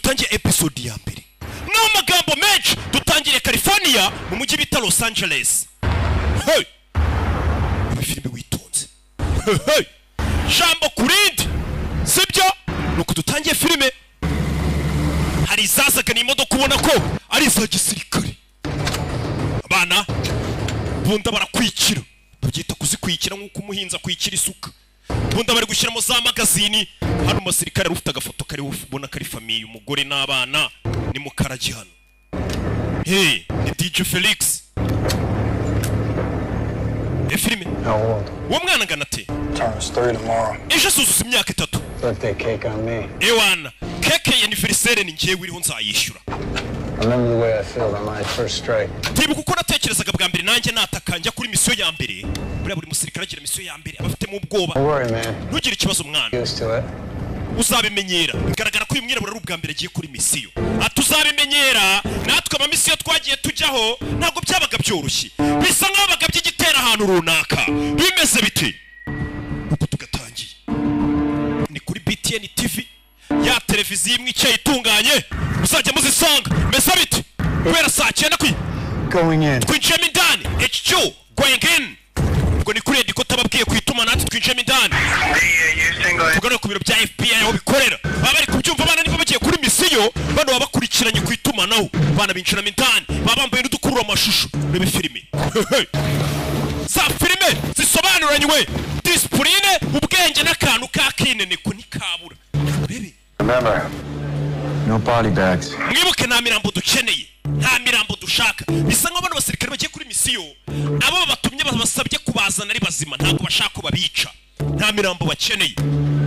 dutangiye episode ya mbere n'amagambo menshi dutangire California mu mujyi bita Los Angeles. Hey, filime witonze. Hey, jambo kurindi sibyo nuko dutangiye filime. Hari zazaga n'imodoka ubona ko ari za gisirikare. Abana bunda barakwikira, babyita kuzikwikira nk'uko umuhinza kwikira isuka. Bunda bari gushyiramo za magazini. Hano umusirikare ufite agafoto kari ubona kari famiye, umugore n'abana ni mukaragi hano. Hey, ni DJ Felix. Filime. Uwo mwana ngana ate? Turns 3 tomorrow. Ejo suzuza imyaka 3. Birthday cake on me. Ewana, keke ya anniversaire ni ngiye wiriho nzayishyura. Remember the way I felt on my first strike. Tibuka uko natekerezaga bwa mbere nanjye natakanja kuri misiyo ya mbere. Buri musirikare agira misiyo ya mbere abafitemo ubwoba. Don't worry, man. Ntugire ikibazo mwana. Used to it. Uzabimenyera. Bigaragara ko uyu mwirabura ari ubwa mbere agiye kuri misiyo. Atuzabimenyera natwe ama misiyo twagiye tujyaho ntabwo byabaga byoroshye. Bisa nkaho bagabye igitera ahantu runaka. Bimeze bite? Uko tugatangiye. Ni kuri BTN TV ya televiziyo imwe icyo itunganye. Uzajya muzisanga. Meza bite? Kubera saa 9 kwi. Going in. Twinjiyemo indani. HQ going in. Ubwo ni kuri ediko tababwiye kwituma natwe twinjiyemo indani. Tugana ku biro bya FBI aho bikorera. Baba bari kubyumva abana niba bagiye kuri misiyo bano baba bakurikiranye kwituma naho. Bana binjiramo indani. Baba bambaye n'udukurura amashusho. Rebe filime. Za filime zisobanuranywe. Discipline ubwenge n'akantu ka kinene ko nikabura. Rebe. Remember, no body bags. Mwibuke nta mirambo dukeneye. Nta mirambo dushaka. Bisa nk'abana basirikare bagiye kuri misiyo. Abo batumye basabye kubazana ari bazima ntabwo bashaka ko babica. Nta mirambo bakeneye.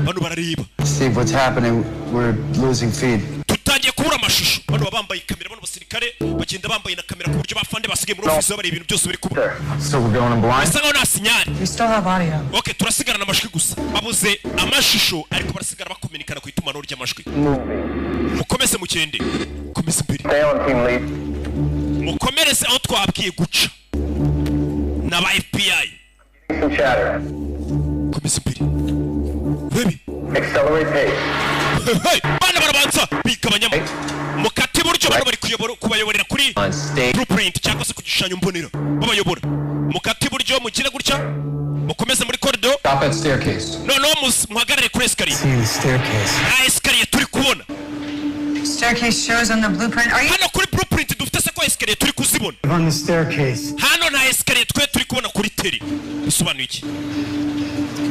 Bano barareba. Steve, what's happening? We're losing feed. Tutangiye kubura amashusho. Bano bambaye kamera, bano basirikare bagenda bambaye na kamera ku buryo bafande basigaye muri office bari ibintu byose biri kuba. So we're going in blind. Bisa nkaho nta sinyari. We still have audio. Okay, turasigarana amashwi gusa. Babuze amashusho ariko barasigara bakominikana ku itumanaho ry'amashwi. Mukomeze mukende. Komeza imbere. Stay on team lead. Mukomereze aho twabwiye guca. N'aba FBI. Some chatter. Komeza imbere. Baby. Accelerate pace. Hey, bana barabanza bigabanyamo. Mukati buryo bano bari kubayoborera kuri blueprint cyangwa se ku gishushanyo mbonera. Babayobora. Mukati buryo mugire gutya. Mukomeze muri corridor. Stop at staircase. No, muhagarare kuri escalier. See the staircase. Escalier turi kubona. Staircase shows on the blueprint. Are you? Hano kuri blueprint dufite se ko escalier turi kuzibona. On the staircase. Hano na escalier turi kubona kuri teri. Bisobanuye iki?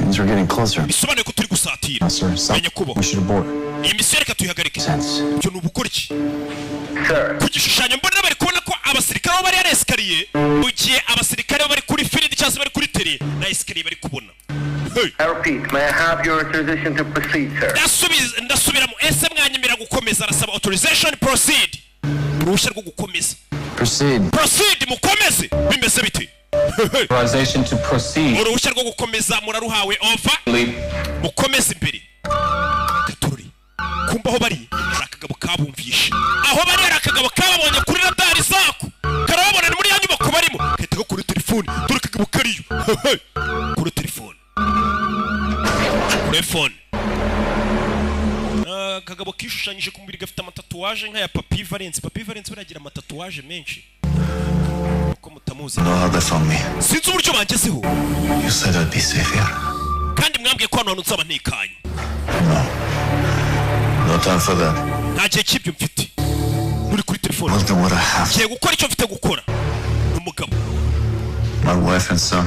Things are getting closer. Bisobanuye ko turi gusatira. Menya kubo. We should abort. Iyi misiyo reka tuyihagarike. Sense. Cyo nubukora iki? Sir. Ku gishushanyo mbonera bari kubona ko abasirikare bari ari escalier, mu gihe abasirikare bari kuri field cyangwa bari kuri teri na escalier bari kubona. Hey. I repeat, may I have your authorization to proceed, sir? Ndasubiramo ese mwanyemera gukomeza arasaba authorization proceed. Uruhushya rwo gukomeza. Proceed mukomeze. Bimeze bite? Authorization to proceed. Uruhushya rwo gukomeza muraruhawe over. Mukomeze imbere. Gatori. Kumba aho bari akagabo kabumvishe. Aho bari akagabo kababonye kuri radari zako. Karababona ni muri ya nyubako barimo. Kahita ko kuri telefone. Dore kagabo kariyo. Kuri telefone. Telefone. Kagabo kishushanyije ku mubiri gafite amatatuwaje nka ya Papi Valence. Papi Valence baragira amatatuwaje menshi. Uko mutamuzi. Sinzi uburyo bangezeho. You said I'd be safe here. Kandi mwambwiye ko hano nzaba ntekanye. No time for that. Nta gihe cy'ibyo mfite. Muri kuri telefone. I'll do what I have. Ngiye gukora icyo mfite gukora. N'umugabo. My wife and son.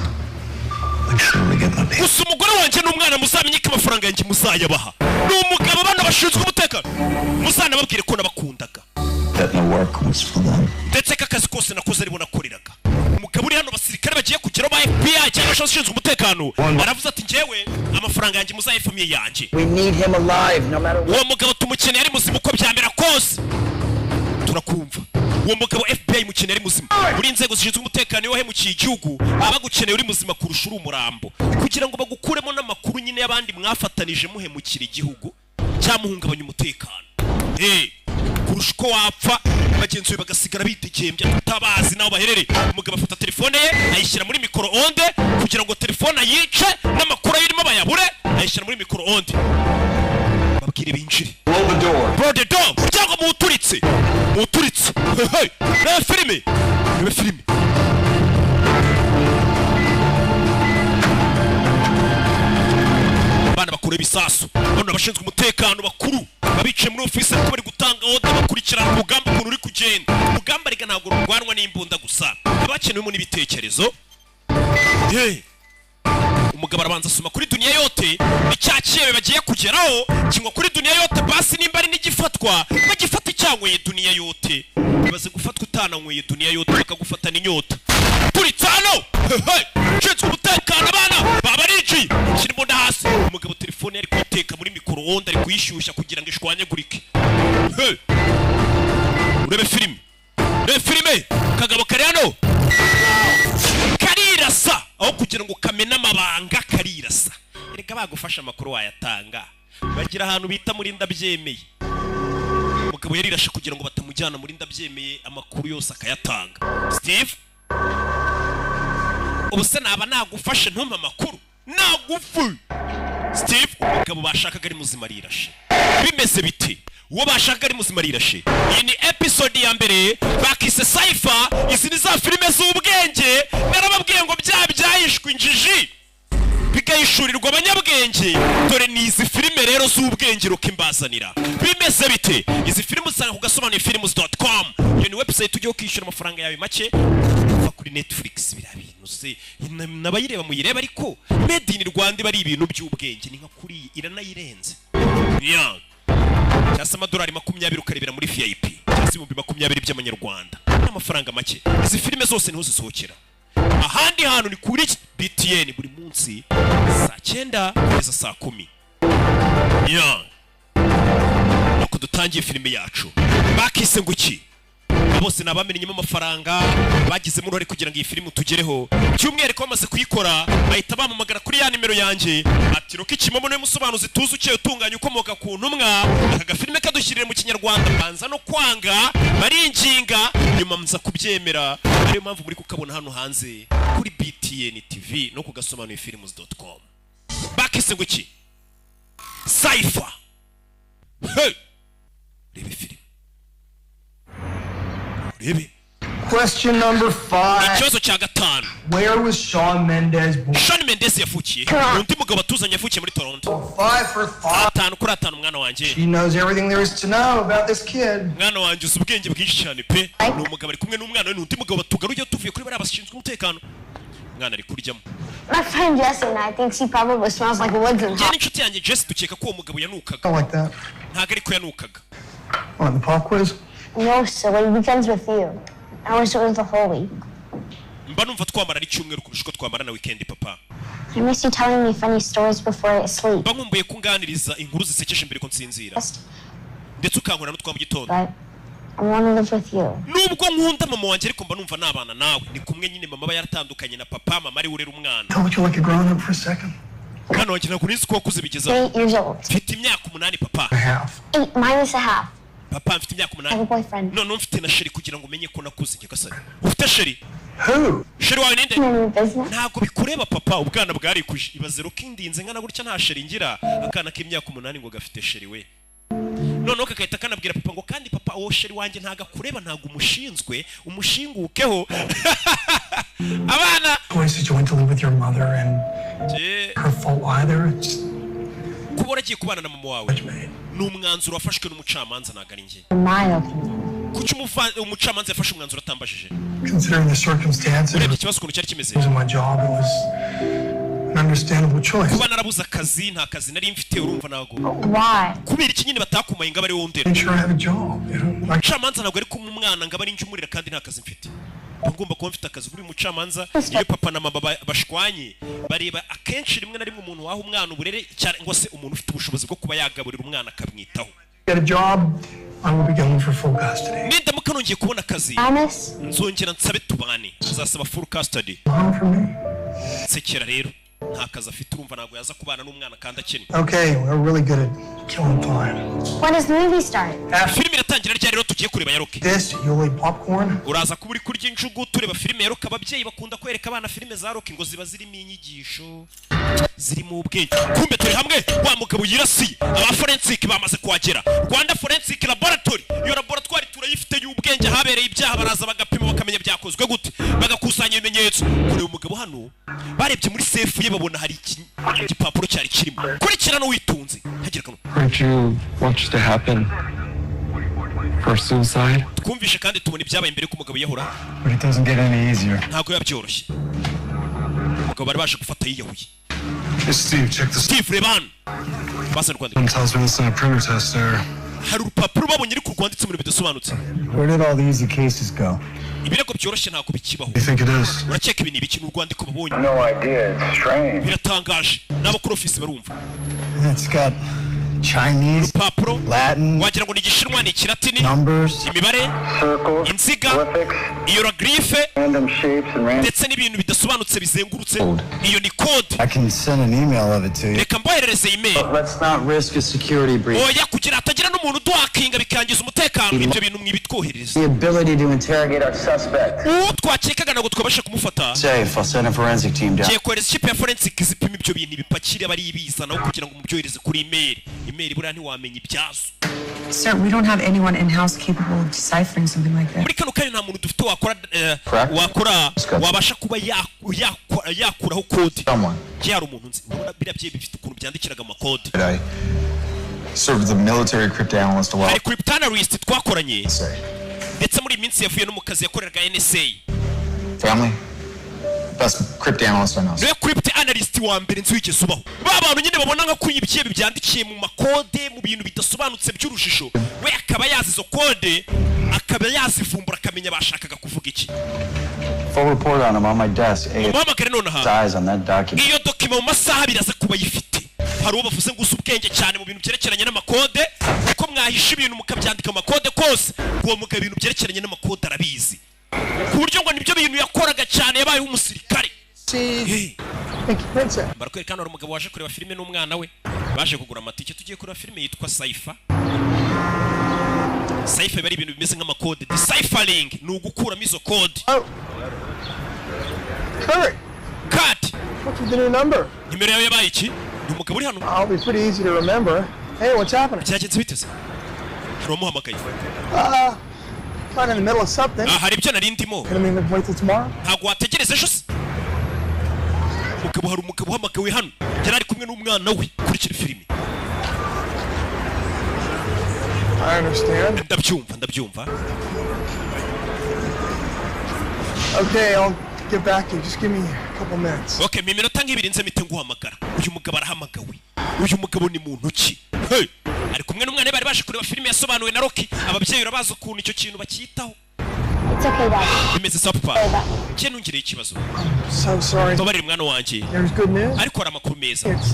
Make sure we get my pay. Gusa umugore wanjye n'umwana muzamenye ko amafaranga yanjye muzayabaha. N'umugabo bana bashinzwe umutekano. Muzana babwire ko nabakundaga. That my work was for them. Ndetse kakazi kose nakoze ari bonakoreraga. Umugabo uri hano basirikare bagiye kugera ba FBI cyangwa abashinzwe umutekano. Baravuze ati ngewe amafaranga yanjye muzayifamiye yanjye. We need him alive, no matter what. Uwo mugabo tumukeneye ari muzima uko byambera kose. Turakumva. Uwo mugabo FBI mukeneye ari muzima. Muri inzego zishinzwe umutekano yo hemukiye igihugu abagukeneye uri muzima kurusha uri umurambo. Kugira ngo bagukuremo n'amakuru nyine y'abandi mwafatanije muhemukira igihugu cyamuhungabanya umutekano. Kurusha uko wapfa bagenzi bagasigara bitegembya tutabazi naho baherere. Umugabo afata telefone ye ayishyira muri micro onde kugira ngo telefone ayice n'amakuru ayirimo bayabure ayishyira muri micro onde. Babwire binjire. Blow the door. Cyangwa uturitse reba filime abana bakura ibisasu none abashinzwe umutekano bakuru babicaye muri ofisi ariko bari gutanga oda bakurikirana urugamba ukuntu uri kugenda urugamba rega ntabwo rurwanwa n'imbunda gusa abakenewemo n'ibitekerezo umugabo arabanza asoma kuri duniya yote icyakiyewe bagiye kugeraho kingwa kuri duniya yote basi nimba ari n'igifatwa bagifata icyanyweye duniya yote bibaze gufatwa utananyweye duniya yote bakagufatana inyota turitse hano nshinzwe umutekano abana babariciye shyira imbunda hasi umugabo telefone yari kuyiteka muri micro-onde ari kuyishyushya kugira ngo ishwanyagurike urebe filime kagabo kari hano karirasa aho kugira ngo kamena amabanga karirasa reka bagufasha amakuru wayatanga bagira ahantu bita muri ndabyemeye umugabo yarirashe kugira ngo batamujyana muri ndabyemeye amakuru yose akayatanga Steve ubuse naba nagufashe ntumpa amakuru nagufu Steve umugabo bashakaga ari muzima rirashe bimeze biti uwo bashakaga ari muzima rirashe iyi ni episode ya mbere bakise Cypher izi ni za filime z'ubwenge narababwiye ngo byayishwe injiji bigayishurirwa abanyabwenge dore ni izi filime rero z'ubwenge rukimbazanira bimeze bite izi filime usanga ku Gasobanuye films.com iyo ni website ujye ukishyura amafaranga yawe make uva kuri Netflix bira bintu se nabayireba muyireba ariko made in Rwanda bari ibintu by'ubwenge ni nka kuri iranayirenze cyase amadolari 20 ukarebera muri VIP cyase 20 by'amanyarwanda n'amafaranga make izi filime zose niho zisohokera ahandi hantu ni kuri BTN buri munsi saa 9 kugeza saa 10 nuko dutangiye filime yacu bakise nguki bose nabamenyemo amafaranga bagizemo uruhare kugira ngo iyi filime tugereho cyumwereko bamaze kuyikora bahita bamamagara kuri ya nimero yanjye ati roki kimomo ne musobanuzi tuzi uciye utunganya ukomoka ku ntumwa aka filime kadushyirire mu kinyarwanda banza no kwanga baringinga nyuma mza kubyemera ariyo mpamvu muri kukabona hano hanze kuri BTN TV no ku Gasobanuye films.com bakise nguki Cypher rebe filime Question number 5. ikibazo cya gatanu Where was Shawn Mendes born? Shawn Mendes yavukiye undi mugabo atuzanye yavukiye muri Toronto 5 for 5. atanu kuri atanu mwana wanjye She knows everything there is to know about this kid. mwana wanjye uzi ubwenge bwinshi cyane pe ni umugabo ari kumwe n'umwana we n'undi mugabo batugaruye tuvuye kuri bariya bashinzwe umutekano mwana ari kuryamo My friend Jesse and I think she probably smells like woods and njye n'inshuti yanjye Jesse dukeka ko uwo mugabo yanukaga I like that. ntabwo ariko yanukaga On the pop quiz? No, silly. Weekends with you. I wish it was the whole week. mba numva twamara n'icyumweru kurusha uko twamara na weekend papa I miss you telling me funny stories before I sleep. mba nkumbuye kunganiriza inkuru zisekeje mbere ko nsinzira ndetse ukankora n'utwa mu gitondo But I want to live with you. nubwo nkunda mama wanjye ariko mba numva nabana nawe ni kumwe nyine mama aba yaratandukanye na papa mama ari urera umwana Told you like a grown up for a second. mwana wanjye ntabwo nizi ko wakuze bigezaho 8 years old. mfite imyaka 8 papa A half. 8 minus a half. papa mfite imyaka I have a 8 boyfriend. none mfite na sheri kugira ngo umenye ko nakuze nyagasani ufite sheri Who? sheri wawe ninde None of your business. ntabwo bikureba papa ubwana bwarikuje ibaze rukindinze ngana gutya nta sheri ngira akana k'imyaka 8 ngo gafite sheri we noneho kakahita kanabwira papa ngo kandi papa uwo sheri wanjye ntago akureba ntago umushinzwe umushingukeho abana Boys, did you went to live with your mother and her fault either? It's kuba waragiye kubana na mama wawe made. ni umwanzuro wafashwe n'umucamanza ntabwo ari njye My opinion. kuki umucamanza yafashe umwanzuro atambajije Considering the circumstances, urebye it ikibazo ukuntu cyari kimeze wasn't my job. It was an understandable choice. kuba narabuze akazi nta kazi nari mfite urumva ntabwo Why? kubera iki nyine batakumaye ngo abe ari wowe ndera Make sure I have a job. You know, like umucamanza ntabwo ari kumwe umwana ngo abe ari njye umurera kandi nta kazi mfite ngomba kuba mfite akazi buri mucamanza iyo papa na mama bashwanye bareba akenshi rimwe na rimwe umuntu waha umwana uburere cyangwa se umuntu ufite ubushobozi bwo kuba yagaburira umwana akamwitaho get a job, I will be going for full custody. nindamuka nongeye kubona akazi Promise? nzongera nsabe tubane tuzasaba full custody Mom for me? sekera rero nta kazi afite urumva ntabwo yaza kubana n'umwana kandi akennye Okay, we're really good at killing time. When does the movie start? After filime iratangira ryari rero tugiye kureba ya Rocky this, you'll eat popcorn. uraza kuba uri kurya injugu tureba filime ya Rocky ababyeyi bakunda kwereka abana filime za Rocky ngo ziba zirimo inyigisho zirimo ubwenge kumbe turi hamwe wa mugabo yirasiye aba forensic bamaze kuhagera Rwanda Forensic Laboratory iyo laboratoire yifite y'ubwenge habereye ibyaha baraza bagapima bakamenya byakozwe gute bagakusanya ibimenyetso kureba umugabo hano barebye muri safe ye babona hari igipapuro cyari kirimo kurikirana witunze hagira kano Heard you watch to happen for suicide? twumvishe kandi tubona ibyabaye imbere ko umugabo yahora But it doesn't get any easier. ntago yabyoroshye umugabo bari baje gufata yiyahuye Hey, Steve, check this. Steve Reban basa Rwanda Someone tells me this is a printer test error. hari urupapuro babonye ari ku rwanditse mu bintu bidasobanutse Where did all the easy cases go? ibirego byoroshye ntabwo bikibaho You think it is? urakeka ibi ni ibiki n'urwandiko babonye No idea. It's strange. biratangaje n'abakuru ofisi barumva It's got Chinese, urupapuro Latin, wagira ngo ni igishinwa ni ikilatini numbers. imibare Circles, inziga prefix, hieroglyphe random shapes, and random. ndetse n'ibintu bidasobanutse bizengurutse iyo ni code I can send an email of it to you. reka mboherereze email Let's not risk a security breach. oya kugira hatagira n'umuntu uduhakinga bikangiza umutekano ibyo bintu mwibitwoherereza The ability to interrogate Our suspect. uwo twakekaga ntabwo twabasha kumufata safe. I'll send a forensic team down. ngiye kohereza ikipe ya forensic zipima ibyo bintu bipakire bari ibizanaho kugira ngo mubyohereze kuri email buriya ntiwamenya ibyazo Sir, we don't have anyone in-house capable of deciphering something like that. muri kano kanya nta muntu dufite Correct. wakora wabasha kuba yakuraho kode Someone. hari umuntu nzi urabona biriya bye bifite ukuntu byandikiraga amakode I served as a military cryptanalyst a while. hari cryptanalyst twakoranye Say, ndetse muri iyi minsi yavuye no mu kazi yakoreraga NSA family, best cryptanalyst I know. niwe cryptanalyst wa mbere nzi wigeze ubaho ba bantu nyine babona nka kuri ibyo byandikiye mu makode mu bintu bidasobanutse by'urushishyo we akaba yazi izo kode akaba yazivumbura akamenya bashakaga kuvuga iki Full report on him on my desk. umuhamagare nonaha Eyes on that document. iyo dokima mu masaha abiri aza kuba yifite hari uwo bavuze ngo uzi ubwenge cyane mu bintu byerekeranye n'amakode kuko mwahisha ibintu mukabyandika amakode kose uwo mugabo ibintu byerekeranye n'amakode arabizi ku buryo ngo nibyo bintu yakoraga cyane yabayeho umusirikare barakwereka hano hari umugabo waje kureba filime n'umwana we baje kugura amatike tugiye kureba filime yitwa Saifa bari ibintu bimeze nk'amakode deciphering ni ugukuramo izo kode Cut! What's with the new number? nimero yawe yabaye iki ni umugabo uri hano I'll be pretty easy to remember. Hey, what's happening? byagenze biteze hari uwamuhamagaye Kind of in the middle of something. hari ibyo nari ndimo Gonna mean wait till tomorrow? ntabwo wategereza ejo se hari umugabo uhamagawe hano yari ari kumwe n'umwana we kurikira filime I understand. ndabyumva Okay, I'll get back to you. Just give me a couple minutes. okay mu minota nk'ibiri nze mpite nguhamagara uyu mugabo arahamagawe uyu mugabo ni muntu ki hey ari kumwe n'umwana we bari baje kureba filime yasobanuwe na Rocky ababyeyi urabaza ukuntu icyo kintu bakitaho It's okay, Dad. bimeze sa papa cye nungire ikibazo So sorry. tubarire mwana wanjye There's good news. ariko hari amakuru meza It's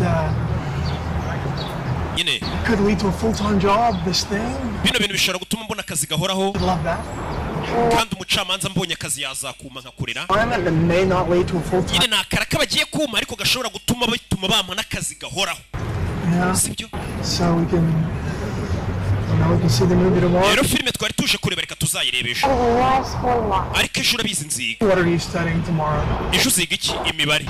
nyine could lead to a full-time job. This thing. bino bintu bishobora gutuma mbona akazi gahoraho Love that. kandi umucamanza mbonye akazi yazakuma nkakurera And it may not lead to a full-time. nyine ni akaraka bagiye kuma ariko gashobora gutuma bampa n'akazi gahoraho Yeah. sibyo So we can see the movie tomorrow. rero filime twari tuje kureba reka tuzayireba ejo Why school tomorrow? ariko ejo urabizi nziga What are you studying tomorrow? ejo uziga iki imibare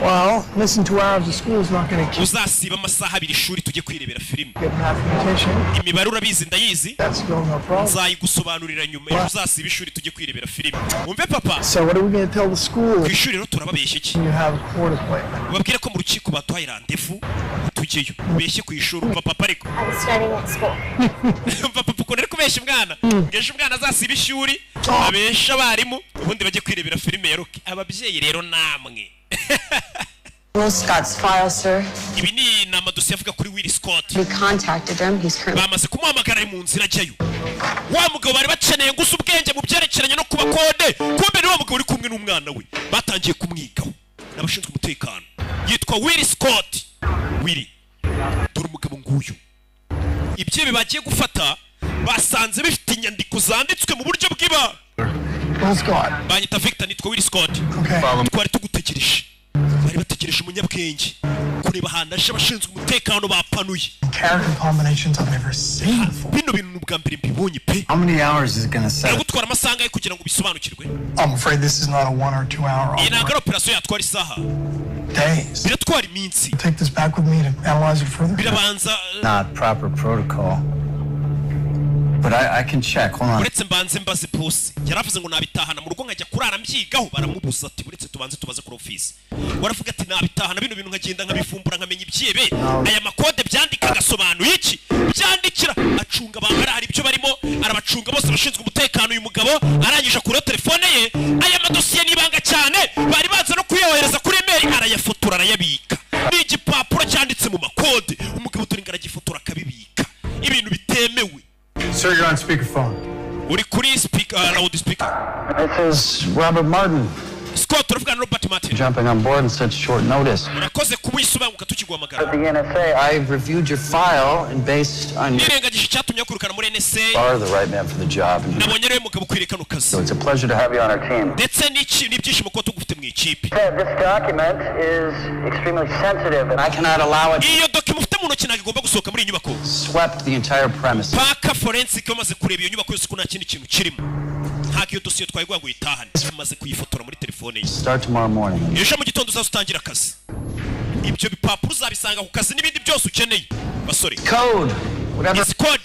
Well, missing 2 hours of school is not going to keep uzasiba amasaha abiri ishuri tujye kwirebera filime getting mathematician. imibare urabizi ndayizi That's still no problem. nzayigusobanurira nyuma ejo uzasiba ishuri tujye kwirebera filime umve papa So what are we going to tell the school ku ishuri rero turababeshya iki when you have a court appointment? babwire ko mu rukiko baduhaye randevu tujyeyo ubeshye ku ishuri umva papa ariko I'm studying at school. umva papa ukuntu ari kubeshya umwana ngeje umwana azasiba ishuri abesha abarimu ubundi bajye kwirebera filime ya Rocky ababyeyi rero namwe Will Scott's file, sir. ibi ni amadosiye avuga kuri Will Scott We contacted him. He's currently. bamaze kumuhamagara ari mu nzira ajyayo wa mugabo bari bakeneye gusa ubwenge mu byerekeranye no kuba kode kumbe ni wa mugabo uri kumwe n'umwana we batangiye kumwigaho n'abashinzwe umutekano yitwa Will Scott Willy dore umugabo nguyu ibyo bagiye gufata basanze bifite inyandiko zanditswe mu buryo bw'ibanga Will Scott. banyita Victor nitwa Will Scott Okay. twari tugutegereje bari bategereje umunyabwenge kureba ahantu aje abashinzwe umutekano bapanuye Character combinations I've never seen before. bino bintu ni ubwa mbere mbibonye pe How many hours is it gonna set? biragutwara amasaha angahe kugira ngo bisobanukirwe I'm afraid this is not a 1 or 2 hour iyi ntabwo ari operasiyo yatwara isaha days. biratwara iminsi Take this back with me to analyze it further. birabanza Not proper protocol. But I can check. Hold on. uretse mbanze mbaze boss yaravuze ngo nabitahana mu rugo nkajya kurara mbyigaho baramubuza ati uretse tubanze tubaze kuri office waravuga ati nabitahana bino bintu nkagenda nkabifumbura nkamenya ibyebe aya makode byandika Agasobanuye iki byandikira acunga bangara hari ibyo barimo arabacunga bose bashinzwe umutekano uyu mugabo arangije kuri telefone ye aya madosiye nibanga cyane bari baza no kuyohereza kuri email arayafotora arayabika n'igipapuro cyanditse mu makode umugabo turingara gifotora akabibika ibintu bitemewe. Sir, you're on speakerphone. Uri kuri speaker loudspeaker. This is Robert Martin. Scott uravuga na Robert Martin. Jumping on board in such short notice. Urakoze kubisubanguka tukigwamagara. The NSA. I've reviewed your file and based on your nirengagije cyatumye kurukana muri NSA. are the right man for the job. Nabonye rero mugabo kwirekana kazi. So it's a pleasure to have you on our team. Ndetse n'ibyishimo ko tugufite mu ikipe. This document is extremely sensitive and I cannot allow it. Iyo document ufite mu ntoki nagomba gusohoka muri inyubako. Swept the entire premise. Paka forensic bamaze kureba iyo nyubako yose ko nta kindi kintu kirimo. Nta kiyo dosiye twayigwa ngo yitahane. Bamaze kuyifotora muri telefone ye. Start tomorrow morning. Ejo mu gitondo uzatangira akazi. Ibyo bipapuro uzabisanga ku kazi n'ibindi byose ukeneye. Basore. Code. Whatever. It's code.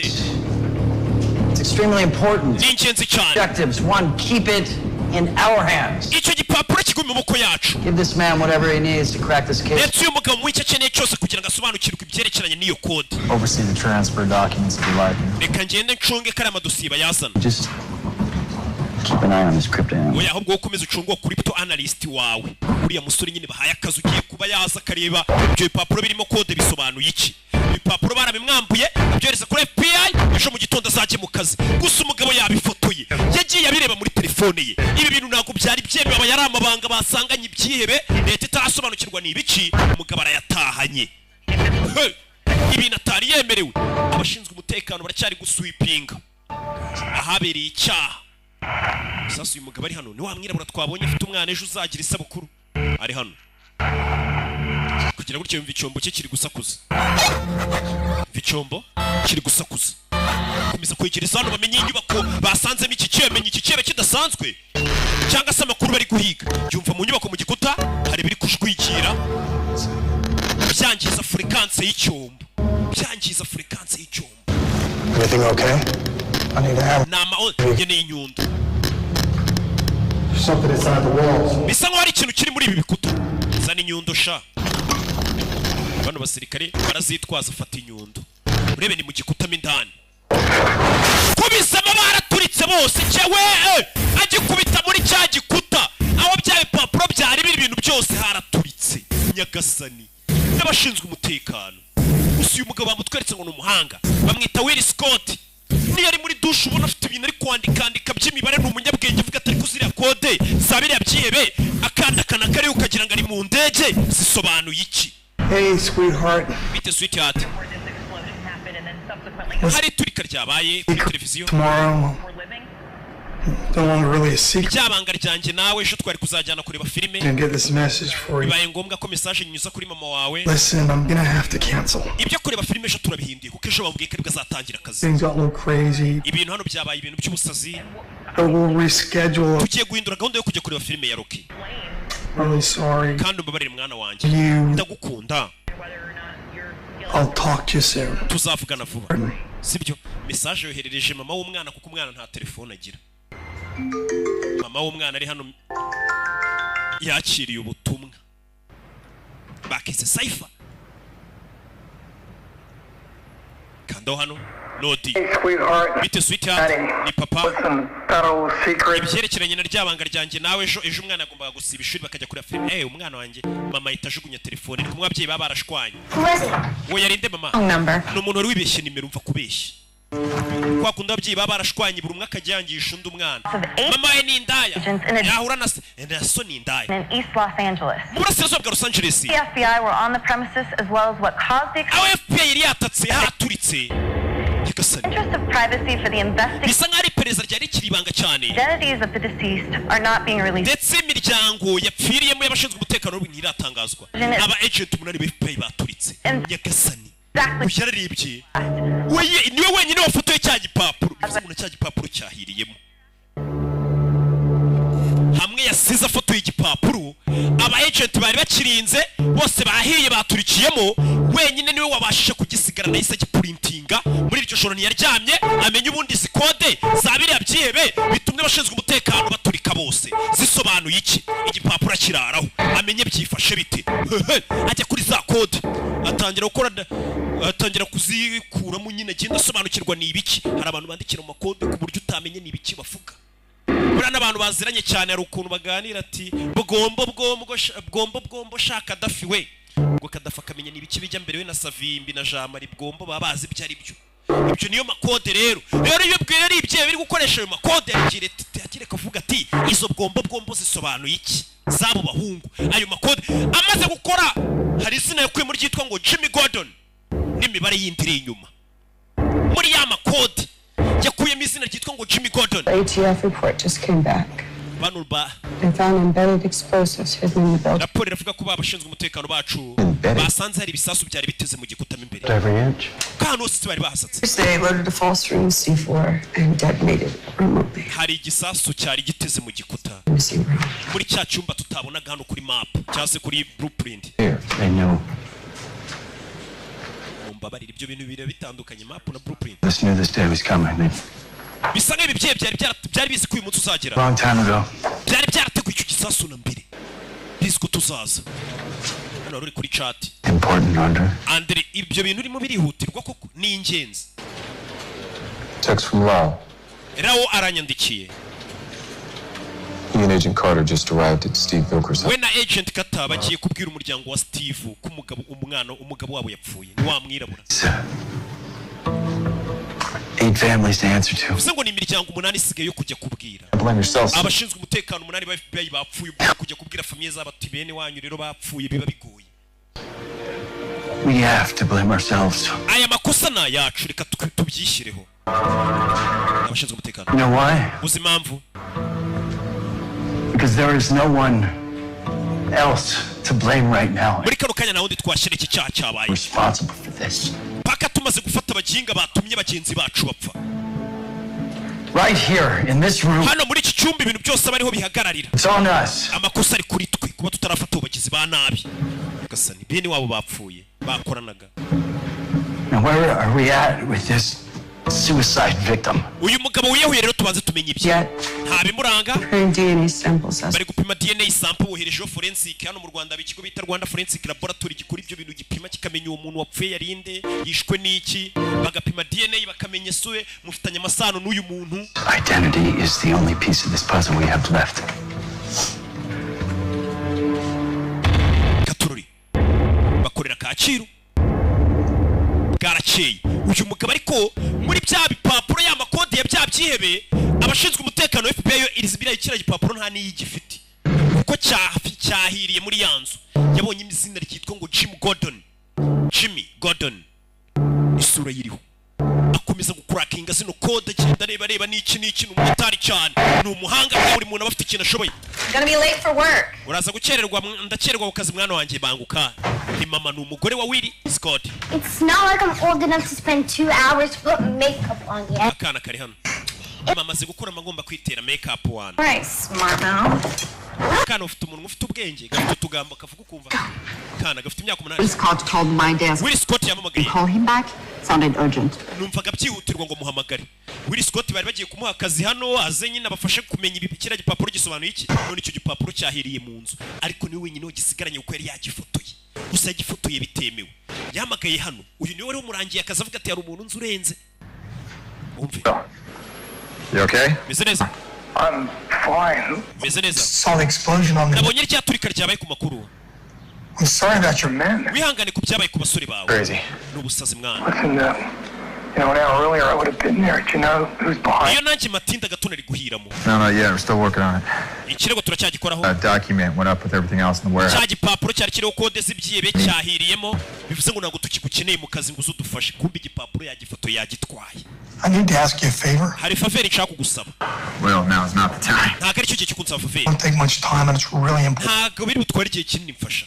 It's extremely important. Ni ingenzi cyane. Objectives. One, keep it in our hands. Icyo gipapuro kiguma mu maboko yacu. Give this man whatever he needs to crack this case. Ndetse uyu mugabo mu icyo akeneye cyose kugira ngo asobanukirwe ibyerekeranye n'iyo code. Oversee the transfer documents to the library. Reka ngende ncunge kari amadosiye bayazana. Just keep an eye on this crypto analyst. Oya ahubwo ukomeze ucunge crypto analyst wawe. Uriya musore nyine bahaye akazi ugiye kuba yaza akareba ibyo bipapuro birimo code bisobanuye iki. Ibipapuro barabimwambuye byohereza kuri FBI ejo mu gitondo azajye mu kazi. Gusa umugabo yabifotoye yagiye abireba muri telefone ye. Ibi bintu ntabwo byari byemewe aba yari amabanga basanganye ibyihebe leta itarasobanukirwa n'ibiki umugabo arayatahanye. Ibintu atari yemerewe abashinzwe umutekano baracyari guswipinga ahabereye icyaha. Sasa uyu mugabo ari hano ni wa mwirabura twabonye afite umwana ejo uzagira isabukuru ari hano kugira gutyo yumva icyombo cye kiri gusakuza. Icyombo kiri gusakuza komeza kwigiriza hano bamenye inyubako basanzemo iki cyebe kidasanzwe cyangwa se amakuru bari guhiga. Yumva mu nyubako mu gikuta hari biri kujwikira byangiza frequency y'icyombo. Everything okay? I need to have Nama ngene inyundo. something inside the walls. Bisa nko hari ikintu kiri muri ibi bikuta. Zana inyundo sha. Bano basirikare barazitwaza afata inyundo. Urebe ni mu gikuta mindani. Kubisama baraturitse bose cyewe agikubita muri cya gikuta. Aho bya bipapuro byari biri ibintu byose haraturitse. Nyagasani n'abashinzwe umutekano. Gusa uyu mugabo bamutweretse ngo n'umuhanga. Bamwita Will Scott. Ni yari muri douche ubona afite ibintu ari kwandika by'imibare n'umunyabwenge avuga atari kuzira code zabiriya byihebe akandakana kare ukagira ngo ari mu ndege zisobanuye iki. Hey, sweetheart. Bite sweetheart. Hari turika ryabaye kuri televiziyo. Tomorrow. Don't want to really a secret. Byabanga ryanjye nawe ejo twari kuzajyana kureba filime. And get this message for you. Bibaye ngombwa ko message nyuza kuri mama wawe. Listen, I'm gonna have to cancel. Ibyo kureba filime ejo turabihinduye kuko ejo bambwiye ko aribwo azatangira akazi. Things got a little crazy. Ibintu hano byabaye ibintu by'ubusazi. But we'll reschedule. Tugiye guhindura gahunda yo kujya kureba filime ya Rocky. Really sorry. Kandi umbabarire mwana wanjye. Ndagukunda. I'll talk to you soon. Tuzavugana vuba. Sibyo message yoherereje mama w'umwana kuko umwana nta telefone agira. Mama w'umwana ari hano yakiriye ubutumwa. Bakize Saifa. Kando hano Nodi. Bite sweetheart ni papa. Ibyerekeranye na ryabanga ryanjye nawe ejo umwana agomba gusiba ishuri bakajya kureba filime. Umwana wanjye mama itajugunya telefone kumwe ababyeyi baba barashwanye. Wo yarinde mama. Ni umuntu wari wibeshye nimero umva kubeshya. Kwa kunda ababyeyi baba barashwanye buri umwe akajyangisha undi umwana. Mama ye ni indaya. Yahura na so ni indaya. In East Los Angeles. Burasirazuba bwa Los Angeles. The FBI were on the premises as well as what caused the FBI yari yatatse haturitse. interest of privacy for the investigation. Bisa nk'ari pereza ryari kiribanga cyane. Identities of the deceased are not being released. Ndetse imiryango yapfiriyemo y'abashinzwe umutekano ntiratangazwa. Aba agent umunani ba FBI baturitse. Nyagasani. Uyarebye. Weye niwe wenyine wafotoye cya gipapuro. Bivuze cya gipapuro cyahiriyemo. Hamwe yasize afoto y'igipapuro aba agent bari bakirinze bose bahiye baturikiyemo wenyine niwe wabashije kugisigarana yise giprintinga muri muri iryo joro ntiyaryamye amenye ubundi zikode za biriya byihebe bitumye abashinzwe umutekano baturika bose zisobanuye iki igipapuro kiraraho amenye byifashe bite ajya kuri za kode atangira kuzikuramo nyine agenda asobanukirwa ni ibiki hari abantu bandikira mu makode ku buryo utamenye ni ibiki bavuga buriya n'abantu baziranye cyane hari ukuntu baganira ati bwombo shaka dafi we ubwo Kadafi akamenya ni ibiki bijya mbere we na Savimbi na Jamari bwombo baba bazi ibyo ari byo ibyo niyo makode rero iyo bwira ari ibye biri gukoresha ayo makode yakire kavuga ati izo bwombo zisobanuye iki zabo bahungu ayo makode amaze gukora hari izina yakuye muri ryitwa ngo Jimmy Gordon n'imibare yindiri inyuma muri ya makode yakuyemo izina ryitwa ngo Jimmy Gordon. ATF report just came back. They found embedded explosives hidden in the building. Raporo iravuga ko babashinzwe umutekano bacu basanze hari ibisasu byari biteze mu gikuta imbere. Kandi hose bari bahasatse. They loaded a false room C4 and detonated remotely. Hari igisasu cyari giteze mu gikuta. Muri cya cyumba tutabonaga hano kuri map cyangwa se kuri blueprint. I know. Umbabarira ibyo bintu bire bitandukanye map na blueprint. This knew this day was coming. Bisa nk'ibi byari bizi ko uyu munsi uzagera. Long time ago. Byari byarateguye icyo gisasu na mbere. Bizi ko tuzaza. Hano ruri kuri chat. Important order. Andre ibyo bintu urimo birihutirwa koko ni ingenzi. Text from Rao. Rao aranyandikiye. He and Agent Carter just arrived at Steve Vilker's house. When Agent Carter bagiye kubwira umuryango wa Steve ko umugabo wabo yapfuye. Ni wa mwirabura. 8 families to answer to. Usengo ni imiryango 8 isigaye yo kujya kubwira. Blame yourself. Abashinzwe umutekano 8 ba FBI bapfuye kujya kubwira famiye z'abati bene wanyu rero bapfuye biba bigoye. We have to blame ourselves. Aya makosa na yacu reka tubyishyireho. Abashinzwe umutekano. You know why? Uzi impamvu? Because there is no one else to blame right now. Muri kano kanya nawundi twashyira iki cyaha cyabaye. Responsible for this. Paka tumaze gufata abaginga batumye bagenzi bacu bapfa. Right here in this room. Hano muri iki cyumba ibintu byose bariho bihagararira. It's on us. Amakosa ari kuri twe kuba tutarafata abagizi ba nabi. Gasani bene wabo bapfuye bakoranaga. Now where are we at with this suicide victim? Uyu mugabo wiyahuye rero tubanze tumenye ibye. Nta bimuranga. DNA samples. Bari gupima DNA sample woherejeho forensic hano mu Rwanda bikigo bita Rwanda Forensic Laboratory gikora ibyo bintu gipima kikamenya uwo muntu wapfuye yarinde yishwe n'iki bagapima DNA bakamenya suwe mufitanye amasano n'uyu muntu. Identity is the only piece of this puzzle we have left. Katururi bakorera Kacyiru garakeye uyu mugabo ariko muri bya bipapuro ya makode ya bya byihebe abashinzwe umutekano wa FBI yo irizibira ikira gipapuro nta niyigifite kuko cyahiriye muri yanzu yabonye izina ryitwa ngo Jimmy Gordon isura yiriho akomeza gukurakinga zino code agenda reba n'iki n'umutari cyane ni umuhanga buri muntu abafite ikintu ashoboye. Gonna be late for work. Uraza gukererwa ndakererwa ku kazi mwana wanjye banguka. Ni mama ni umugore wa Willy Scott. It's not like I'm old enough to spend 2 hours to put makeup on yet. Akana kari hano. Mama ze gukora amagomba kwitera makeup wana. Right, smart mouth. Kana ufite umuntu ufite ubwenge gafite utugambo kavuga ukumva. Kana gafite imyaka 8. Scott called my desk. Willy Scott yamamagaye. Call him back. Sounded urgent. Numvaga byihutirwa ngo muhamagare. Willy Scott bari bagiye kumuha akazi hano aze nyine abafashe kumenya ibikira gipapuro gisobanuye iki. None icyo gipapuro cyahiriye mu nzu. Ariko ni wenyine gisigaranye uko yari yagifotoye. Gusa yagifotoye bitemewe. Yamagaye hano. Uyu niwe wari umurangiye akazi avuga ati yari umuntu nzu urenze. Umve. You okay? Meze neza. I'm fine. Meze neza. Saw the explosion on the... Nabonye icyaturika ryabaye ku makuru. I'm sorry about your men. Wihangane ku byabaye ku basore bawe. Crazy. N'ubusazi mwana. Listen, you know, an hour earlier I would have been there. Do you know who's behind? Iyo nanjye matinda gatuna ari guhiramo. No, not yet. We're still working on it. Ikirego turacyagikoraho. That document went up with everything else in the warehouse. Cya gipapuro cyari kiriho kode z'ibyebe cyahiriyemo bivuze ngo ntabwo tukigukeneye mu kazi ngo uzudufashe kumbi igipapuro yagifoto yagitwaye. I need to ask you a favor. Hari favor nshaka kugusaba. Well, now is not the time. Ntabwo ari cyo gihe kunsaba favor. Don't take much time and it's really important. Ntabwo biri butware igihe kinini mfasha.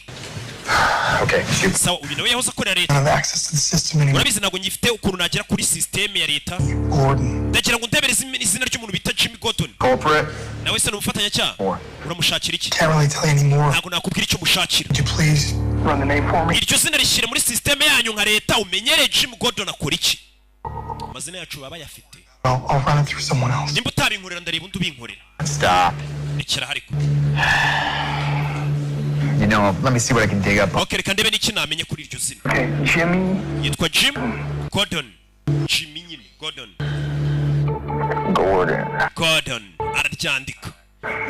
Okay, shoot. Sawa uyu nawe yahoze akorera I leta. don't have access to the system anymore. Urabizi ntabwo ngifite ukuntu nagera kuri system ya leta. Gordon. Ndagira ngo ndebere izina ry'umuntu bita Jimmy Gordon. Culprit. Nawe se n'umufatanya cyaha. Uramushakira iki? Can't really tell you anymore. Ntabwo nakubwira icyo mushakira. Would you please run the name for me? Iryo zina rishyire muri system yanyu nka leta umenyere Jimmy Gordon akora iki. amazina yacu baba yafite. I'll run it through someone else. Nimba utabinkorera ndareba undi ubinkorera. Stop. Rekera hariko. You know, let me see what I can dig up. Okay, reka ndebe n'iki namenye kuri iryo zina. Okay, Jimmy. Yitwa Jim Gordon. Jimmy nyine Gordon. Gordon araryandika.